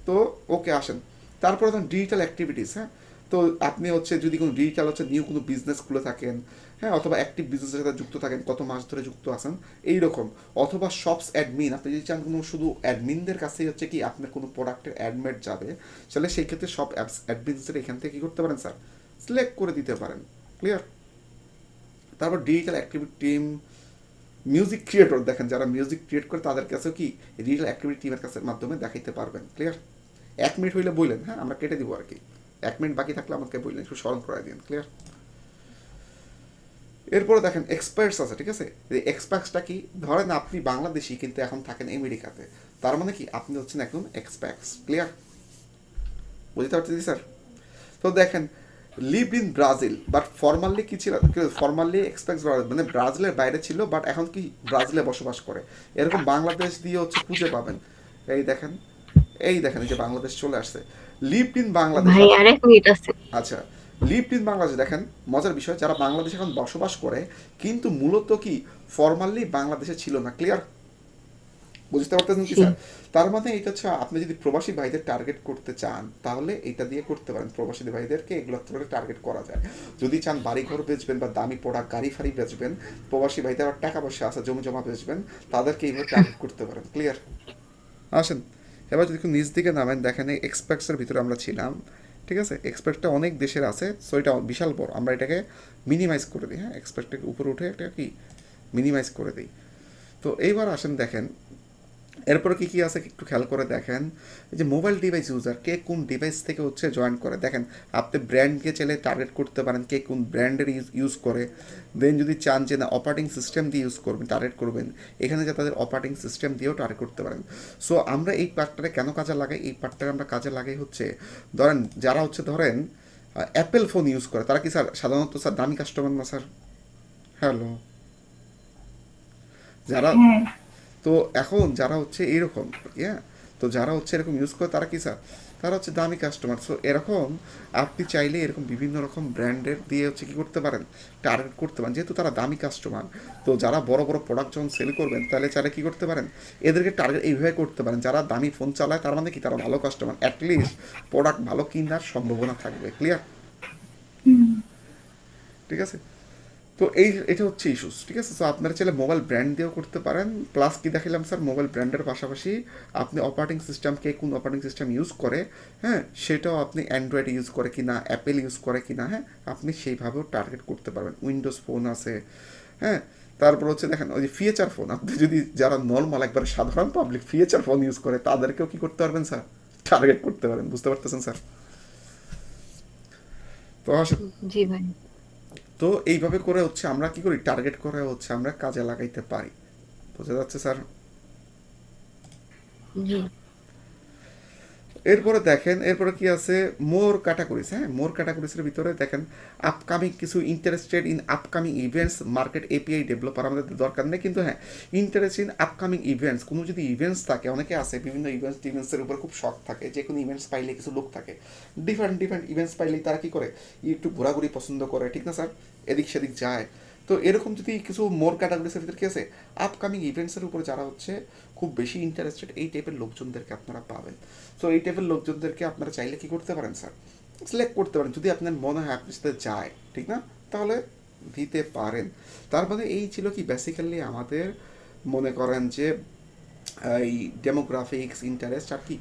তো ওকে আসেন, তারপরে ধরুন ডিজিটাল অ্যাক্টিভিটিস, হ্যাঁ, তো আপনি হচ্ছে যদি কোনো ডিজিটাল হচ্ছে নিউ কোনো বিজনেস খুলে থাকেন, হ্যাঁ, অথবা অ্যাক্টিভ বিজনেসের সাথে যুক্ত থাকেন, কত মাস ধরে যুক্ত আছেন এইরকম, অথবা শপস অ্যাডমিন, আপনি যদি চান কোনো শুধু অ্যাডমিনদের কাছেই হচ্ছে কি আপনার কোনো প্রোডাক্টের অ্যাডমেট যাবে, তাহলে সেই ক্ষেত্রে সব অ্যাপস অ্যাডমিনসের এখান থেকে কী করতে পারেন স্যার, সিলেক্ট করে দিতে পারেন, ক্লিয়ার। তারপর digital activity team, music creator, দেখেন যারা মিউজিক ক্রিয়েট করে তাদের কাছেও কি ডিজিটাল অ্যাক্টিভিটি টিমের কাছে মাধ্যমে দেখাইতে পারবেন, ক্লিয়ার। 1 মিনিট হইলে বললেন, হ্যাঁ, আমরা কেটে দিব আর কি, 1 মিনিট বাকি থাকলে আমাকে বললেন, একটু স্মরণ করাই দিন, ক্লিয়ার। এরপরে দেখেন এক্সপার্টস আছে, ঠিক আছে। এই এক্সপার্টসটা কি, ধরেন আপনি বাংলাদেশি কিন্তু এখন থাকেন আমেরিকাতে, তার মানে কি আপনি হচ্ছেন একদম এক্সপার্টস, ক্লিয়ার, বুঝতে পারতেছি স্যার? তো দেখেন live in Brazil, but formally কি ছিল, ফর্মালি এক্সপেক্ট মানে ব্রাজিলের বাইরে ছিল, বাট এখন কি ব্রাজিলে বসবাস করে, এরকম বাংলাদেশ দিয়ে হচ্ছে খুঁজে পাবেন। এই দেখেন, এই দেখেন, এই যে বাংলাদেশ চলে আসছে, লিভ ইন বাংলাদেশ। ভাই আরেক মিনিট আছে আচ্ছা, লিভ ইন বাংলাদেশ, দেখেন মজার বিষয়, যারা বাংলাদেশে এখন বসবাস করে কিন্তু মূলত কি ফর্মালি বাংলাদেশে ছিল না, ক্লিয়ার, বুঝতে পারতেছেন কি জি স্যার? তার মানে এটা হচ্ছে আপনি যদি প্রবাসী ভাইদের টার্গেট করতে চান তাহলে এটা দিয়ে করতে পারেন, প্রবাসী ভাইদেরকে এগুলো থেকে টার্গেট করা যায়। যদি চান বাড়িঘর বেচবেন বা দামি প্রোডাক্ট গাড়ি ফাড়ি বেচবেন, প্রবাসী ভাইদের আবার টাকা পয়সা আছে জমি জমা বেচবেন, তাদেরকে এইভাবে টার্গেট করতে পারেন, ক্লিয়ার। আসেন এবার যদি একটু নিচ দিকে নামেন, দেখেন এই এক্সপার্টসের ভিতরে আমরা ছিলাম, ঠিক আছে। এক্সপার্টটা অনেক দেশের আছে, সো এটা বিশাল বড়, আমরা এটাকে মিনিমাইজ করে দিই, হ্যাঁ, এক্সপার্টটাকে উপরে উঠে এটা কি মিনিমাইজ করে দিই। তো এইবার আসেন দেখেন এরপরে কী কী আছে একটু খেয়াল করে দেখেন, এই যে মোবাইল ডিভাইস ইউজার, কে কোন ডিভাইস থেকে হচ্ছে জয়েন করে, দেখেন আপনি ব্র্যান্ডকে চাইলে টার্গেট করতে পারেন, কে কোন ব্র্যান্ডের ইউজ করে। দেন যদি চান যে না অপারেটিং সিস্টেম দিয়ে ইউজ করবেন, টার্গেট করবেন, এখানে যে তাদের অপারেটিং সিস্টেম দিয়েও টার্গেট করতে পারেন। সো আমরা এই পার্টটারে কেন কাজে লাগাই, এই পার্টটারে আমরা কাজে লাগাই হচ্ছে ধরেন যারা হচ্ছে ধরেন অ্যাপেল ফোন ইউজ করে, তারা কি স্যার সাধারণত স্যার দামি কাস্টমার না স্যার? হ্যালো, যারা, হ্যাঁ। তো এখন যারা হচ্ছে এইরকম, হ্যাঁ, তো যারা হচ্ছে এরকম ইউজ করে তারা কি স্যার, তারা হচ্ছে দামি কাস্টমার। সো এরকম আপনি চাইলে এরকম বিভিন্ন রকম ব্র্যান্ডের দিয়ে হচ্ছে কী করতে পারেন, টার্গেট করতে পারেন, যেহেতু তারা দামি কাস্টমার। তো যারা বড় বড় প্রোডাক্ট যখন সেল করবেন তাহলে চাইলে কী করতে পারেন, এদেরকে টার্গেট এইভাবে করতে পারেন, যারা দামি ফোন চালায় তার মানে কি তারা ভালো কাস্টমার, অ্যাটলিস্ট প্রোডাক্ট ভালো কেনার সম্ভাবনা থাকবে, ক্লিয়ার, হুম। ঠিক আছে। তো এটা হচ্ছে ইস্যুস, ঠিক আছে। সো আপনারা চাইলে মোবাইল ব্র্যান্ড দিয়েও করতে পারেন, প্লাস কি দেখালাম স্যার, মোবাইল ব্র্যান্ডের পাশাপাশি আপনি অপারেটিং সিস্টেম, কে কোন অপারেটিং সিস্টেম ইউজ করে, হ্যাঁ, সেটাও আপনি অ্যান্ড্রয়েড ইউজ করে কি না, অ্যাপেল ইউজ করে কি না, হ্যাঁ, আপনি সেইভাবেও টার্গেট করতে পারবেন। উইন্ডোজ ফোন আছে, হ্যাঁ, তারপর হচ্ছে দেখেন ওই যে ফিচার ফোন, আপনি যদি যারা নর্মাল একবার সাধারণ পাবলিক ফিচার ফোন ইউজ করে তাদেরকেও কি করতে পারবেন স্যার, টার্গেট করতে পারেন, বুঝতে পারতেছেন স্যার? তো আসুন, জি ভাই তো তো এইভাবে করে হচ্ছে আমরা কি করি, টার্গেট করে হচ্ছে আমরা কাজে লাগাইতে পারি। বোঝা যাচ্ছে স্যার? জি এরপরে দেখেন, এরপরে কি আছে, মোর ক্যাটাগরিজ। হ্যাঁ, মোর ক্যাটাগরিজের ভিতরে দেখেন আপকামিং কিছু interested in upcoming events market API developer আমাদের দরকার নেই, কিন্তু হ্যাঁ ইন্টারেস্ট ইন আপকামিং ইভেন্টস, কোনো যদি ইভেন্টস থাকে, অনেকে আছে বিভিন্ন ইভেন্টসের উপর খুব শখ থাকে, যে কোনো ইভেন্টস পাইলে কিছু লোক থাকে ডিফারেন্ট ডিফারেন্ট ইভেন্টস পাইলেই তারা কি করে, একটু ঘোরাঘুরি পছন্দ করে, ঠিক না স্যার, এদিক সেদিক যায়। তো এরকম যদি কিছু মোর ক্যাটাগরিজের ভিতরে কি আছে, আপকামিং ইভেন্টসের উপরে যারা হচ্ছে খুব বেশি ইন্টারেস্টেড, এই টাইপের লোকজনদেরকে আপনারা পাবেন। সো এই টাইপের লোকজনদেরকে আপনারা চাইলে কি করতে পারেন স্যার, সিলেক্ট করতে পারেন, যদি আপনার মনে হয় আপনার সাথে যায়, ঠিক না, তাহলে দিতে পারেন। তার মানে এই ছিল কি বেসিক্যালি আমাদের মনে করেন যে এই ডেমোগ্রাফিক্স, ইন্টারেস্ট আর কি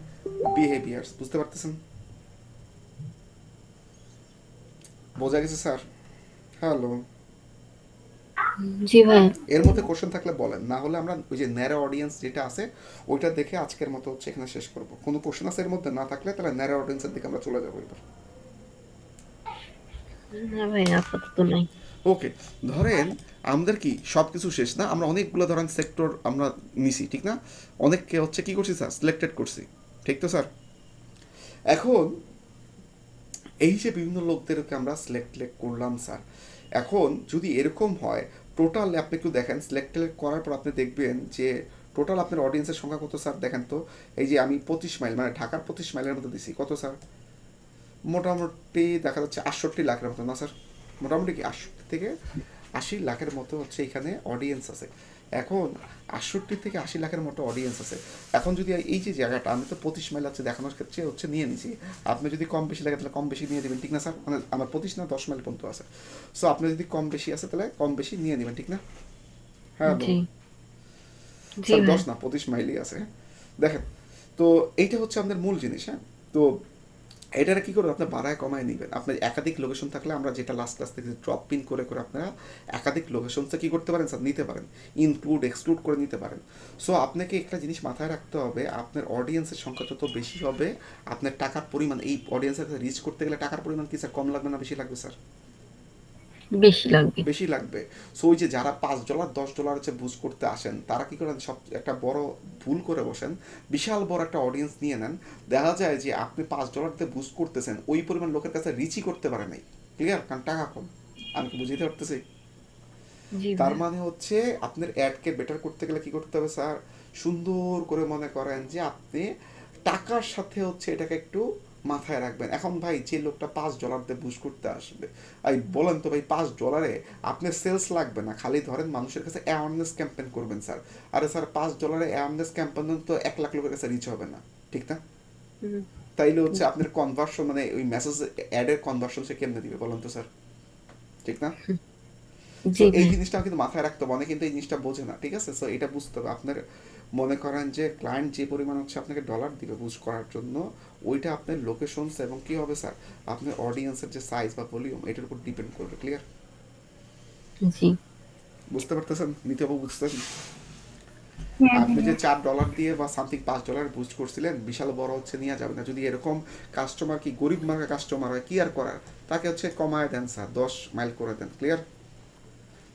বিহেভিয়ার্স, বুঝতে পারতেছেন? বোঝা গেছে স্যার? হ্যালো। জি ভাই। এর মধ্যে কোশ্চেন থাকলে বলেন, না হলে আমরা ওই যে ন্যারো অডিয়েন্স যেটা আছে ওইটা দেখে আজকের মতো হচ্ছে এখানে শেষ করব। কোনো কোশ্চেন আছে এর মধ্যে, না থাকলে তাহলে ন্যারো অডিয়েন্সের দিকে আমরা চলে যাবো এবার। না ভাই আপাতত নাই। ওকে, ধরেন আমাদের কি সব কিছু শেষ না, আমরা অনেকগুলো ধরেন সেক্টর আমরা নিছি, ঠিক না, অনেককে হচ্ছে কি করছি স্যার, সিলেক্টেড করছি, ঠিক তো স্যার? এখন এই যে বিভিন্ন লোকদেরকে আমরা সিলেক্ট করলাম স্যার, এখন যদি এরকম হয় টোটাল আপনি একটু দেখেন, সিলেক্ট করার পর আপনি দেখবেন যে টোটাল আপনার অডিয়েন্সের সংখ্যা কত স্যার, দেখেন তো। এই যে আমি 25 মাইল মানে ঢাকার 25 মাইলের মধ্যে দিছি, কত স্যার, মোটামুটি দেখা যাচ্ছে 68 লাখের মতো, না স্যার, মোটামুটি কি 68 থেকে 80 লাখের মতো হচ্ছে এখানে অডিয়েন্স আছে। এখন 68 থেকে 80 লাখের মতো অডিয়েন্স আছে। এখন যদি এই যে জায়গাটা আমি তো 25 মাইল আছে দেখানোর ক্ষেত্রে হচ্ছে নিয়ে নিছি, আপনি যদি কম বেশি লাগে তাহলে কম বেশি নিয়ে দেবেন, ঠিক না স্যার? মানে আমার 25 না 10 মাইল পর্যন্ত আছে, সো আপনি যদি কম বেশি আছে তাহলে কম বেশি নিয়ে নেবেন, ঠিক না? হ্যাঁ জি জি স্যার, ভাই। 10 না 25 মাইলই আছে। দেখেন, তো এইটা হচ্ছে আমাদের মূল জিনিস। হ্যাঁ, তো এটারা কী করবে, আপনার বাড়ায় কমায় নেবেন। আপনার একাধিক লোকেশন থাকলে আমরা যেটা লাস্ট ক্লাস থেকে ড্রপ পিন করে করে আপনারা একাধিক লোকেশনসে কী করতে পারেন স্যার, নিতে পারেন, ইনক্লুড এক্সক্লুড করে নিতে পারেন। সো আপনাকে একটা জিনিস মাথায় রাখতে হবে, আপনার অডিয়েন্সের সংখ্যা যত বেশি হবে আপনার টাকার পরিমাণ, এই অডিয়েন্সের কাছে রিচ করতে গেলে টাকার পরিমাণ কি স্যার, কম লাগবে না বেশি লাগবে স্যার? বেশি লাগবে। বেশি লাগবে। সো ওই যে যারা $5 $10 হচ্ছে বুস্ট করতে আসেন, তারা কি করেন, সব একটা বড় ভুল করে বসেন, বিশাল বড় একটা অডিয়েন্স নিয়ে নেন, দেখা যায় যে আপনি $5 দিয়ে বুস্ট করতেছেন, ওই পরিমাণ লোকের কাছে রিচই করতে পারে নাই, ক্লিয়ার, কারণ টাকা কম। আমি কি বুঝতে পারতেছি? জি তার ভাই। মানে হচ্ছে আপনার অ্যাডকে বেটার করতে গেলে কি করতে হবে স্যার, সুন্দর করে মনে করেন যে আপনি টাকার সাথে হচ্ছে এটাকে একটু মাথায় রাখবেন। এখন ভাই যে লোকটা $5 দিয়ে বুস্ট করতে আসবে, এই বলেন তো ভাই, $5 আপনার সেলস লাগবে না, খালি ধরেন মানুষের কাছে অ্যাওয়ারনেস ক্যাম্পেইন করবেন স্যার। আরে স্যার $5 অ্যাওয়ারনেস ক্যাম্পেইন তো 1 লাখ লোকের কাছে রিচ হবে না, ঠিক না? হুম, তাইলে হচ্ছে আপনার কনভার্সন মানে ওই মেসেজ অ্যাডের কনভার্সন সে কেমনে দিবে বলেন তো স্যার, ঠিক না? সো জি এই ভাই। জিনিসটা কিন্তু মাথায় রাখতে হবে, অনেকে কিন্তু এই জিনিসটা বোঝে না, ঠিক আছে? সো এটা বুঝতে হবে আপনার, মনে করেন যে ক্লায়েন্ট যে পরিমাণ হচ্ছে আপনাকে ডলার দিবে বুস্ট করার জন্য, ওইটা আপনার লোকেশনস এবং কি হবে স্যার, আপনার অডিয়েন্সের যে সাইজ বা ভলিউম এটার উপর ডিপেন্ড করবে, ক্লিয়ার? জি বুঝতে পারতেছেন? নিতেও বুঝতেছেন? হ্যাঁ আপনি যে ভাইয়া। $4 দিয়ে বা সামথিং $5 বুস্ট করছিলেন, বিশাল বড় হচ্ছে নিয়ে যাবে না। যদি এরকম কাস্টমার কি গরিব মার্কা কাস্টমার হয়, কি আর করার, তাকে হচ্ছে কমায় দেন স্যার, 10 মাইল করে দেন, ক্লিয়ার?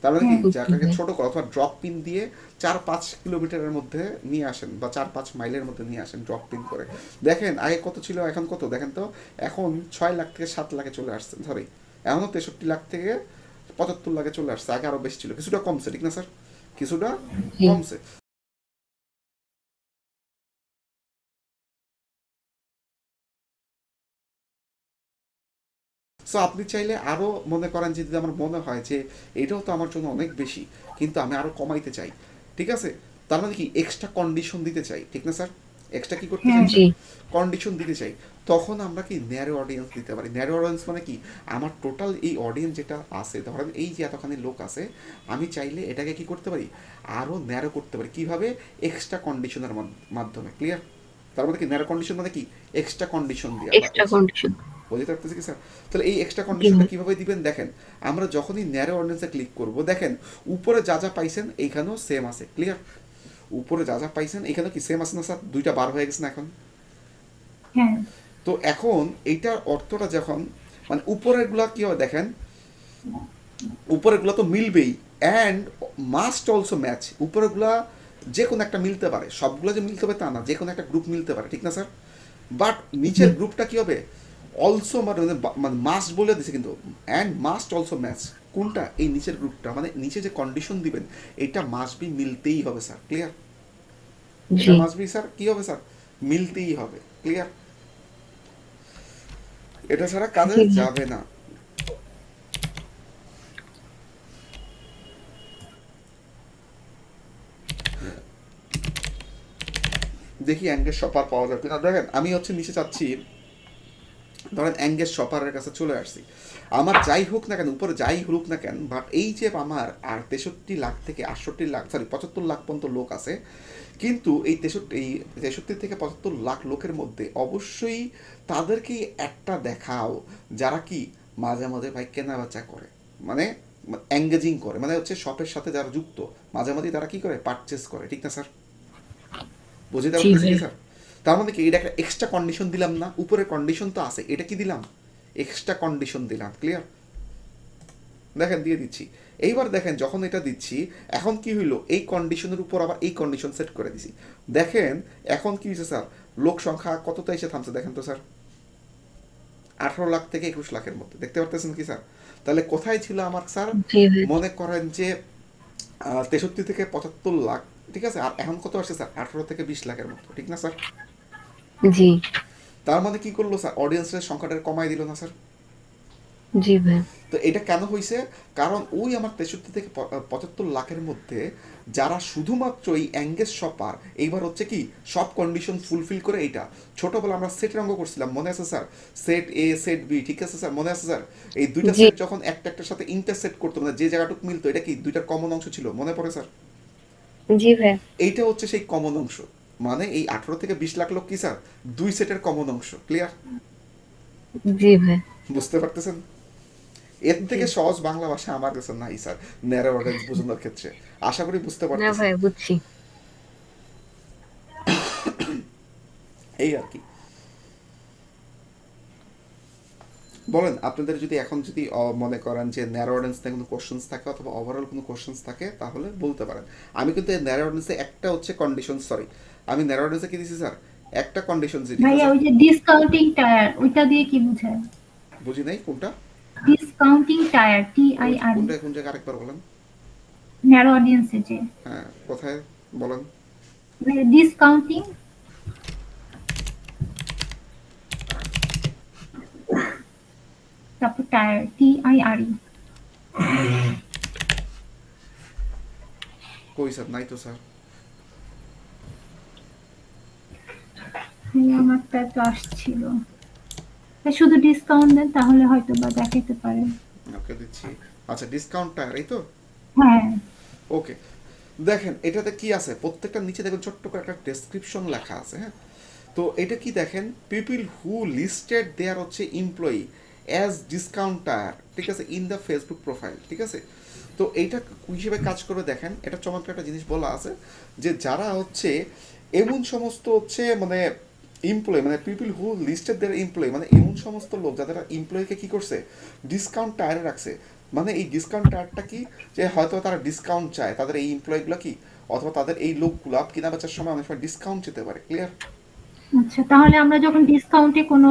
তার মানে কি, হ্যাঁ। জায়গাটাকে ছোট করো অথবা ড্রপ পিন দিয়ে 4-5 কিলোমিটারের মধ্যে নিয়ে আসেন বা 4-5 মাইলের মধ্যে নিয়ে আসেন ড্রপ পিন করে। দেখেন আগে কত ছিল, এখন কত দেখেন তো, এখন 6 লাখ থেকে 7 লাখে চলে আসছে, সরি এখনও 63 লাখ থেকে 75 লাখে চলে আসছে, আগে আরও বেশি ছিল, কিছুটা কমছে, ঠিক না স্যার? কিছুটা জি কমছে। সো আপনি চাইলে আরও মনে করেন যে, যদি আমার মনে হয় যে এটাও তো আমার জন্য অনেক বেশি, কিন্তু আমি আরও কমাইতে চাই, ঠিক আছে, তার মানে কি এক্সট্রা কন্ডিশন দিতে চাই, ঠিক না স্যার? এক্সট্রা কি করতে হ্যাঁ। চাই জি স্যার, কন্ডিশন দিতে চাই, তখন আমরা কি ন্যারো অডিয়েন্স দিতে পারি। ন্যারো অডিয়েন্স মানে কি, আমার টোটাল এই অডিয়েন্স যেটা আছে, ধরেন এই যে এতখানি লোক আছে, আমি চাইলে এটাকে কি করতে পারি, আরও ন্যারো করতে পারি, কিভাবে, এক্সট্রা কন্ডিশনের মাধ্যমে, ক্লিয়ার? তার মানে কি ন্যারো কন্ডিশন মানে কি, এক্সট্রা কন্ডিশন দিয়ে এক্সট্রা কন্ডিশন। বুঝতে পারতেছি কি স্যার? তাহলে এই এক্সট্রা জি কন্ডিশনটা ভাই। কীভাবে দিবেন দেখেন, আমরা যখনই ন্যারো অডিয়েন্সে ক্লিক করব, দেখেন উপরে যা যা পাইছেন এইখানেও সেম আছে, ক্লিয়ার? উপরে যা যা পাইছেন এখানেও কি সেম আছে না স্যার? দুইটা বার হয়ে গেছে না এখন? হ্যাঁ। তো এখন এইটার অর্থটা যখন মানে উপরেরগুলা কী হবে দেখেন, উপরেগুলো তো মিলবেই, অ্যান্ড মাস্ট অলসো ম্যাচ। উপরেগুলা যে কোনো একটা মিলতে পারে, সবগুলো যে মিলতে হবে তা না, যে কোনো একটা গ্রুপ মিলতে পারে, ঠিক না স্যার? বাট নিচের গ্রুপটা কি হবে, অলসো মানে মানে মাস্ট বলে দিছে কিন্তু, অ্যান্ড মাস্ট অলসো ম্যাচ। কোনটা? এই নিচের গ্রুপটা, মানে নিচে যে কন্ডিশন দিবেন এটা মাস্ট বি মিলতেই হবে স্যার, ক্লিয়ার? এটা জি মাস্ট বি স্যার কি হবে স্যার, মিলতেই হবে, ক্লিয়ার? এটা ছাড়া কাজে জি ভাইয়া। যাবে না। দেখি অ্যাঙ্গেজ শপার পাওয়া যাবে কিনা। দেখেন আমি হচ্ছে নিচে চাচ্ছি, ধরেন অ্যাঙ্গেজ শপারের কাছে চলে আসছি, আমার যাই হোক না কেন, উপরে যাই হোক না কেন, বাট এই যে আমার আর 63 লাখ থেকে 68 লাখ, সরি 75 লাখ পর্যন্ত লোক আছে, কিন্তু এই 63 থেকে 75 লাখ লোকের মধ্যে অবশ্যই তাদেরকে একটা দেখাও যারা কি মাঝে মাঝে ভাই কেনা বেচা করে, মানে এঙ্গেজিং করে, মানে হচ্ছে শপের সাথে যারা যুক্ত, মাঝে মাঝে তারা কি করে, পারচেস করে, ঠিক না স্যার? বুঝতে জি পারতেছি কি ভাইয়া। স্যার? তার মানে কি, এটা একটা এক্সট্রা কন্ডিশন দিলাম না? উপরে কন্ডিশন তো আছে, এটা কি দিলাম, এক্সট্রা কন্ডিশন দিলাম, ক্লিয়ার? দেখেন দিয়ে দিচ্ছি। এইবার দেখেন যখন এটা দিচ্ছি, এখন কি হইলো, এই কন্ডিশনের উপর আবার এই কন্ডিশন সেট করে দিছি। দেখেন এখন কি হয়েছে স্যার, লোক সংখ্যা কতটা এসে থামছে দেখেন তো স্যার, 18 লাখ থেকে 21 লাখের মধ্যে, দেখতে পারতেছেন কি স্যার? তাহলে কোথায় ছিল আমার স্যার, জি ভাইয়া। মনে করেন যে 63 থেকে 75 লাখ, ঠিক আছে? আর এখন কত আসছে স্যার, 18 থেকে 20 লাখের মতো, ঠিক না স্যার? জি তার মানে কি করলো স্যার, অডিয়েন্সের সংখ্যাটা কমাই দিল না স্যার? জি ভাইয়া। তো এটা কেন হয়েছে, কারণ ওই আমার 63 থেকে 75 লাখের মধ্যে যারা শুধুমাত্র এই অ্যাঙ্গেজ শপার, এইবার হচ্ছে কি সব কন্ডিশন ফুলফিল করে। এইটা ছোটবেলা আমরা সেটের অঙ্ক করছিলাম, মনে আছে স্যার? সেট এ সেট বি, ঠিক আছে স্যার, মনে আছে স্যার? এই দুইটা জি সেট যখন একটা একটার সাথে ইন্টারসেক্ট করতো, মানে যে জায়গাটুকু মিলতো, এটা কি দুইটার কমন অংশ ছিল, মনে পড়ে স্যার? জি ভাইয়া। এইটা হচ্ছে সেই কমন অংশ, মানে এই 18 থেকে 20 লাখ লোক কি স্যার, দুই সেটের কমন অংশ, ক্লিয়ার? জি ভাইয়া। বুঝতে পারতেছেন? এর জি। থেকে সহজ বাংলা ভাষা আমার কাছে নাই স্যার, ন্যারো অডিয়েন্স বোঝানোর ক্ষেত্রে। আশা করি বুঝতে না পারতেছেন। ভাইয়া বুঝছি। এই আর কি। বলেন আপনাদের যদি এখন যদি মনে করেন যে ন্যারো অডিয়েন্স নিয়ে কোনো কোশ্চেন্স থাকে অথবা ওভারঅল কোনো কোশ্চেন্স থাকে তাহলে বলতে পারেন। আমি কিন্তু এই ন্যারো অডিয়েন্সে একটা হচ্ছে কন্ডিশন, সরি আমি ন্যারো অডিয়েন্সে কি দিছি স্যার, একটা কন্ডিশন, ঠিক ভাইয়া আছে? ওই যে ডিসকাউন্টিং টায়ার ওইটা দিয়ে কি বোঝায়? বুঝি নাই কোনটা, ডিসকাউন্টিং টায়ার TIR, কোনটা কোন জায়গায় আরেকবার বলেন। ন্যারো অডিয়েন্সে যে হ্যাঁ কোথায় বলেন। ডিসকাউন্টিং, তারপর টায়ার TIRE। কই স্যার, নাই তো স্যার। আমারটা তো আসছিল, শুধু ডিসকাউন্ট দেন তাহলে হয়তো বা দেখাতে পারে। ওকে দিচ্ছি। আচ্ছা ডিসকাউন্ট টায়ার, এই তো। হ্যাঁ ওকে, দেখেন এটাতে কি আছে, প্রত্যেকটা নিচে দেখবেন ছোট্ট করে একটা ডেসক্রিপশন লেখা আছে, হ্যাঁ? তো এটা কি দেখেন, পিপল হু লিস্টেড দেয়ার হচ্ছে এমপ্লয়ি অ্যাজ ডিসকাউন্টার, ঠিক আছে, ইন দ্য ফেসবুক প্রোফাইল, ঠিক আছে? তো এইটা হিসেবে কাজ করবে, দেখেন এটা চমৎকার একটা জিনিস বলা আছে যে যারা হচ্ছে এমন সমস্ত হচ্ছে মানে এমপ্লয়ি, মানে people who listed their employee, মানে এমন সমস্ত লোক যাদের এমপ্লয়িকে কি করছে, ডিসকাউন্ট টায়ারে রাখছে। মানে এই ডিসকাউন্ট টায়ারটা কি, যে হয়তো তারা ডিসকাউন্ট চায়, তাদের এই এমপ্লয়িগুলো কি, অথবা তাদের এই লোকগুলো কিনা বেচার সময় অনেক সময় ডিসকাউন্ট যেতে পারে, ক্লিয়ার? আচ্ছা, তাহলে আমরা যখন ডিসকাউন্টে কোনো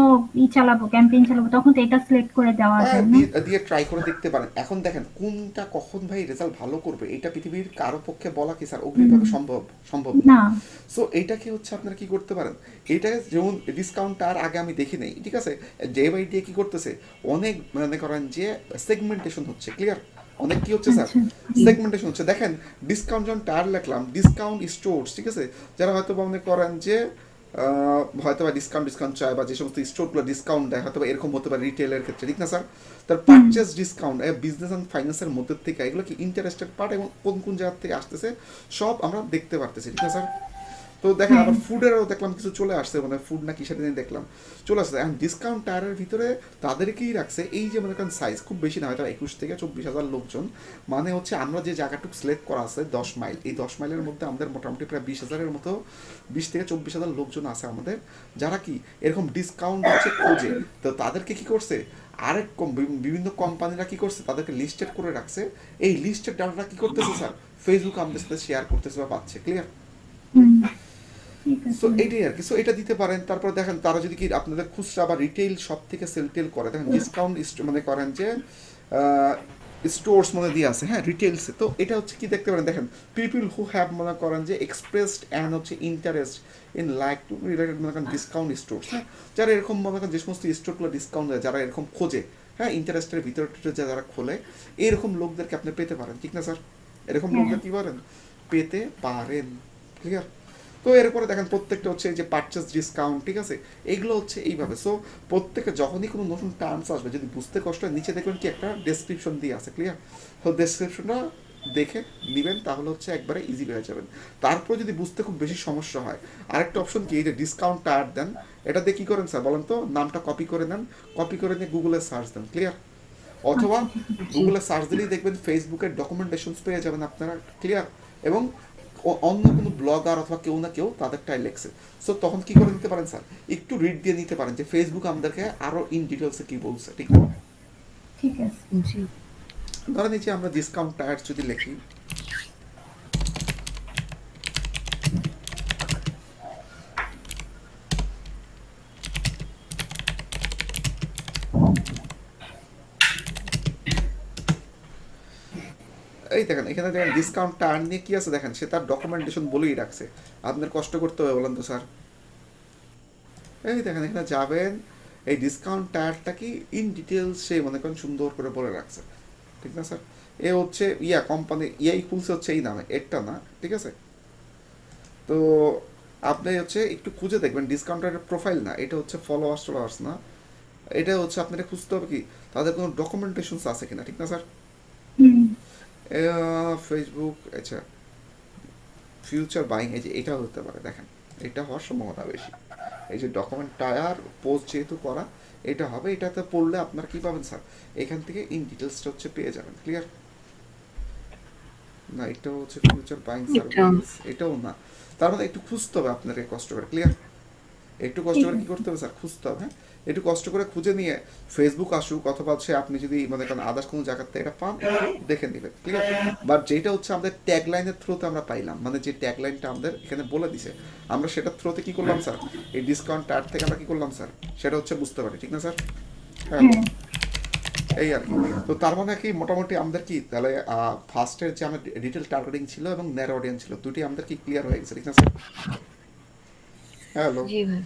চালাবো, ক্যাম্পেইন চালাবো, তখন তো এটা সিলেক্ট করে দেওয়া হ্যাঁ যায় না? দিয়ে দিয়ে ট্রাই করে দেখতে পারেন। এখন দেখেন কোনটা কখন ভাই রেজাল্ট ভালো করবে এটা পৃথিবীর কারো পক্ষে বলা কি স্যার অগ্রিমভাবে সম্ভব, সম্ভব না। না। সো এইটাকে হচ্ছে আপনারা কি করতে পারেন, এইটাকে যেমন ডিসকাউন্ট আর আগে আমি দেখি নাই, ঠিক আছে, ডে বাই ডে কি করতেছে, অনেক মনে করেন যে সেগমেন্টেশন হচ্ছে, ক্লিয়ার? অনেক কি হচ্ছে স্যার, আচ্ছা। সেগমেন্টেশন হচ্ছে। দেখেন ডিসকাউন্ট যখন টায়ার লিখলাম, ডিসকাউন্ট স্টোরস, ঠিক আছে, যারা হয়তো মনে করেন যে হয়তো বা ডিসকাউন্ট চায়, বা যে সমস্ত স্টোরগুলো ডিসকাউন্ট দেয়, হয়তো বা এরকম হতে পারে রিটেলের ক্ষেত্রে, ঠিক না স্যার? তার পারচেস ডিসকাউন্ট বিজনেস অ্যান্ড ফাইন্যান্সের মধ্যে থেকে এগুলো কি ইন্টারেস্টেড পার্ট এবং কোন কোন জায়গা থেকে আসতেছে সব আমরা দেখতে পারতেছি, ঠিক না স্যার? তো দেখেন আবার ফুডেরও দেখলাম কিছু চলে আসছে, মানে ফুড না কিসের দিন দেখলাম চলে আসছে। এখন ডিসকাউন্ট টায়ারের ভিতরে তাদেরকেই রাখছে এই যে মনে করেন সাইজ খুব বেশি না, হয়তো 21 থেকে 24,000 লোকজন, মানে হচ্ছে আমরা যে জায়গাটুকু সিলেক্ট করা আছে 10 মাইল, এই 10 মাইলের মধ্যে আমাদের মোটামুটি প্রায় 20,000-এর মতো, 20 থেকে 24,000 লোকজন আছে আমাদের, যারা কি এরকম ডিসকাউন্ট হচ্ছে খোঁজে। তো তাদেরকে কি করছে, আরেক বিভিন্ন কোম্পানিরা কি করছে, তাদেরকে লিস্টেড করে রাখছে, এই লিস্টেড ডাটাটা কি করতেছে স্যার, ফেসবুক আমাদের সাথে শেয়ার করতেছে বা পাচ্ছে। ক্লিয়ার? ঠিক আছে। সো এটাই আর কি। সো এটা দিতে পারেন। তারপর দেখেন তারা যদি কি আপনাদের খুচরা বা রিটেইল শপ থেকে সেল টেল করে, দেখেন ডিসকাউন্ট মনে করেন যে স্টোর্স মনে দিয়ে আছে, হ্যাঁ, রিটেলসে। তো এটা হচ্ছে কি দেখতে পারেন, দেখেন পিপল হু হ্যাভ মনে করেন যে এক্সপ্রেসড অ্যান্ড হচ্ছে interest in like to related মনে করেন ডিসকাউন্ট স্টোর্স, হ্যাঁ, যারা এরকম মনে করেন যে সমস্ত স্টোরগুলো ডিসকাউন্ট দেয়, যারা এরকম খোঁজে, হ্যাঁ, ইন্টারেস্টের ভিতরে যারা খোলে, এরকম লোকদেরকে আপনি পেতে পারেন, ঠিক না স্যার? এরকম লোকদের কি পারেন, পেতে পারেন। ক্লিয়ার? তো এরপরে দেখেন প্রত্যেকটা হচ্ছে যে পারচেস ডিসকাউন্ট, ঠিক আছে, এইগুলো হচ্ছে এইভাবে। সো প্রত্যেকে যখনই কোনো নতুন টার্মস আসবে, যদি বুঝতে কষ্ট হয়, নিচে দেখবেন কি একটা ডেসক্রিপশন দিয়ে আছে। ক্লিয়ার? তো ডেসক্রিপশনটা দেখে নেবেন, তাহলে হচ্ছে একবারে ইজি হয়ে যাবেন। তারপর যদি বুঝতে খুব বেশি সমস্যা হয়, আরেকটা অপশন কি, এই যে ডিসকাউন্ট টায়ার দেন, এটা দিয়ে কী করেন স্যার বলেন তো, নামটা কপি করে নেন, কপি করে নিয়ে গুগলে সার্চ দেন। ক্লিয়ার? অথবা গুগলে সার্চ দিলেই দেখবেন ফেসবুকের ডকুমেন্টেশনস পেয়ে যাবেন আপনারা। ক্লিয়ার? এবং অন্য কোনো ব্লগার অথবা কেউ না কেউ তাদেরটাই লেখছে। সো তখন কি করে নিতে পারেন স্যার, একটু রিড দিয়ে নিতে পারেন যে ফেসবুক আমাদেরকে আরো ইন ডিটেলসে কি বলছে। ঠিক না? ঠিক আছে। জি ধরেন এই যে আমরা ডিসকাউন্ট টায়ার যদি লিখি, এই দেখেন এখানে দেখেন ডিসকাউন্ট টায়ার নিয়ে কি আছে, দেখেন সে তার ডকুমেন্টেশন বলেই রাখছে, আপনার কষ্ট করতে হবে বলেন তো স্যার? এই দেখেন এখানে যাবেন, এই ডিসকাউন্ট টায়ারটা কি ইন ডিটেলস সে মনে করেন সুন্দর করে বলে রাখছে। ঠিক না স্যার? এ হচ্ছে কোম্পানি ইয়াই খুলছে হচ্ছে এই নামে, এরটা না। ঠিক আছে? তো আপনি হচ্ছে একটু খুঁজে দেখবেন, ডিসকাউন্টের প্রোফাইল না, এটা হচ্ছে ফলোয়ার্স না, এটা হচ্ছে আপনাকে খুঁজতে হবে কি তাদের কোনো ডকুমেন্টেশনস আছে কিনা। ঠিক না স্যার? ফেসবুক, আচ্ছা, ফিউচার বাইং, এই যে এটা হতে পারে, দেখেন এটা হওয়ার সম্ভাবনা বেশি। এই যে ডকুমেন্ট টায়ার পোস্ট যেহেতু করা, এটা হবে, এটাতে পড়লে আপনার কি পাবেন স্যার, এখান থেকে ইন ডিটেলসটা হচ্ছে পেয়ে যাবেন। ক্লিয়ার? না, এটা হচ্ছে ফিউচার বাইং সার্ভিস, এটাও না। তার মানে একটু খুঁজতে হবে আপনাকে কষ্ট করে। ক্লিয়ার? একটু কষ্ট করে কি করতে হবে স্যার, খুঁজতে হবে। হ্যাঁ, একটু কষ্ট করে খুঁজে নিয়ে ফেসবুক আসুক অথবা হচ্ছে আপনি যদি মনে করেন আদার্স কোনো জায়গাতে এটা পান, দেখে নেবেন। ঠিক আছে? বাট যেটা হচ্ছে আমাদের ট্যাগলাইনের থ্রুতে আমরা পাইলাম, মানে যে ট্যাগলাইনটা আমাদের এখানে বলে দিছে, আমরা সেটার থ্রুতে কি করলাম স্যার, এই ডিসকাউন্ট টায়ার থেকে আমরা কি করলাম স্যার, সেটা হচ্ছে বুঝতে পারি। ঠিক না স্যার? হ্যাঁ, এই আর কি। তো তার মানে কি মোটামুটি আমাদের কি তাহলে ফার্স্টের যে আমার ডিটেল টার্গেটিং ছিল এবং ন্যারো অডিয়েন্স ছিল, দুটি আমাদের কি ক্লিয়ার হয়ে গেছে। ঠিক না স্যার? হ্যালো, জি ভাই।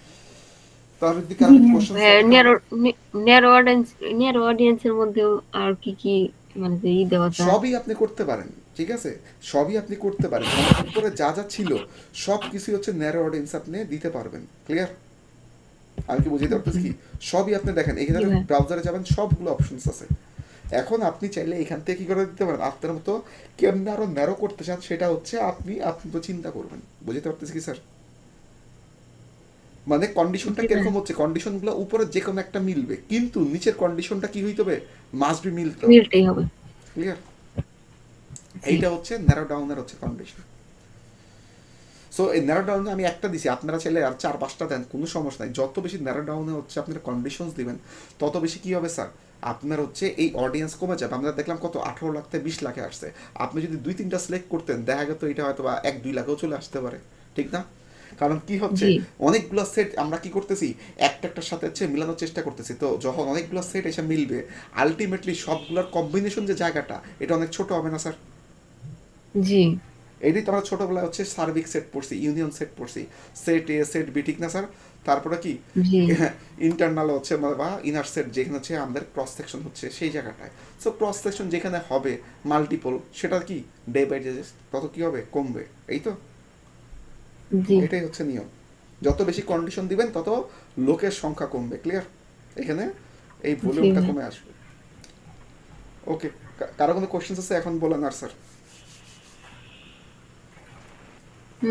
তার যদি কারো কোশ্চেন ন্যারো অডিয়েন্সের মধ্যেও আর কি কি মানে যে ই দেওয়া যায়? সবই আপনি করতে পারেন। ঠিক আছে? সবই আপনি করতে পারেন, উপরে যা যা ছিল সব কিছু হচ্ছে ন্যারো অডিয়েন্স আপনি দিতে পারবেন। ক্লিয়ার? আমি কি বুঝাইতে পারতেছি কি, সবই আপনি দেখেন এখানে ব্রাউজারে যাবেন, সবগুলো অপশনস আছে। এখন আপনি চাইলে এখান থেকে কি করে দিতে পারেন, আপনার মতো কেমনে আরো ন্যারো করতে চান, সেটা হচ্ছে আপনি তো চিন্তা করবেন। বুঝতে পারতেছি কি স্যার? মানে কন্ডিশনটা কিরকম হচ্ছে, কন্ডিশনগুলো উপরে যে কোনো একটা মিলবে, কিন্তু নিচের কন্ডিশনটা কি হইতে হবে, মাস্ট বি মিলতেই হবে। ক্লিয়ার? এইটা হচ্ছে ন্যারো ডাউনের হচ্ছে কন্ডিশন। সো এই ন্যারো ডাউনে আমি একটা দিছি, আপনারা চাইলে আর 4-5টা দেন, কোনো সমস্যা নাই। যত বেশি ন্যারো ডাউনে হচ্ছে আপনারা কন্ডিশনস দিবেন, তত বেশি কি হবে স্যার, আপনার হচ্ছে এই অডিয়েন্স কমে যাবে। আমরা দেখলাম কত 18 লাখ থেকে 20 লাখে আসছে, আপনি যদি 2-3টা সিলেক্ট করতেন, দেখা গেত এটা হয়তো বা 1-2 লাখেও চলে আসতে পারে। ঠিক না? কারণ কি হচ্ছে, অনেকগুলো সেট আমরা কি করতেছি, একটার সাথে হচ্ছে মিলানোর চেষ্টা করতেছি। তো যখন অনেকগুলো সেট এসে মিলবে, আলটিমেটলি সবগুলোর কম্বিনেশন যে জায়গাটা, এটা অনেক ছোট হবে না স্যার? জি, এটাই তো আমরা ছোটবেলায় হচ্ছে সার্বিক সেট পড়ছি, ইউনিয়ন সেট পড়ছি, সেট এ সেট বি। ঠিক না স্যার? তারপরে কি ইন্টারনাল হচ্ছে বা ইনার সেট, যেখানে হচ্ছে আমাদের ক্রস সেকশন হচ্ছে সেই জায়গাটায়। সো ক্রস সেকশন যেখানে হবে মাল্টিপল, সেটা কি ডে বাই ডে তত কি হবে, কমবে। এই তো এটাই হচ্ছে নিয়ম। যত বেশি কন্ডিশন দিবেন তত লোকের সংখ্যা কমবে। ক্লিয়ার? এখানে এই ভলিউমটা কমে আসবে। ওকে, কারো কোনো কোশ্চেন আছে এখন বলেন। আর স্যার?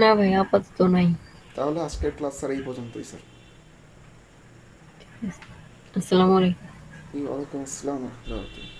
না ভাই, আপাতত নাই। তাহলে আজকের ক্লাস স্যার এই পর্যন্তই স্যার। আসসালামু আলাইকুম। ওয়ালাইকুম আসসালাম ওয়া রাহমাতুল্লাহি।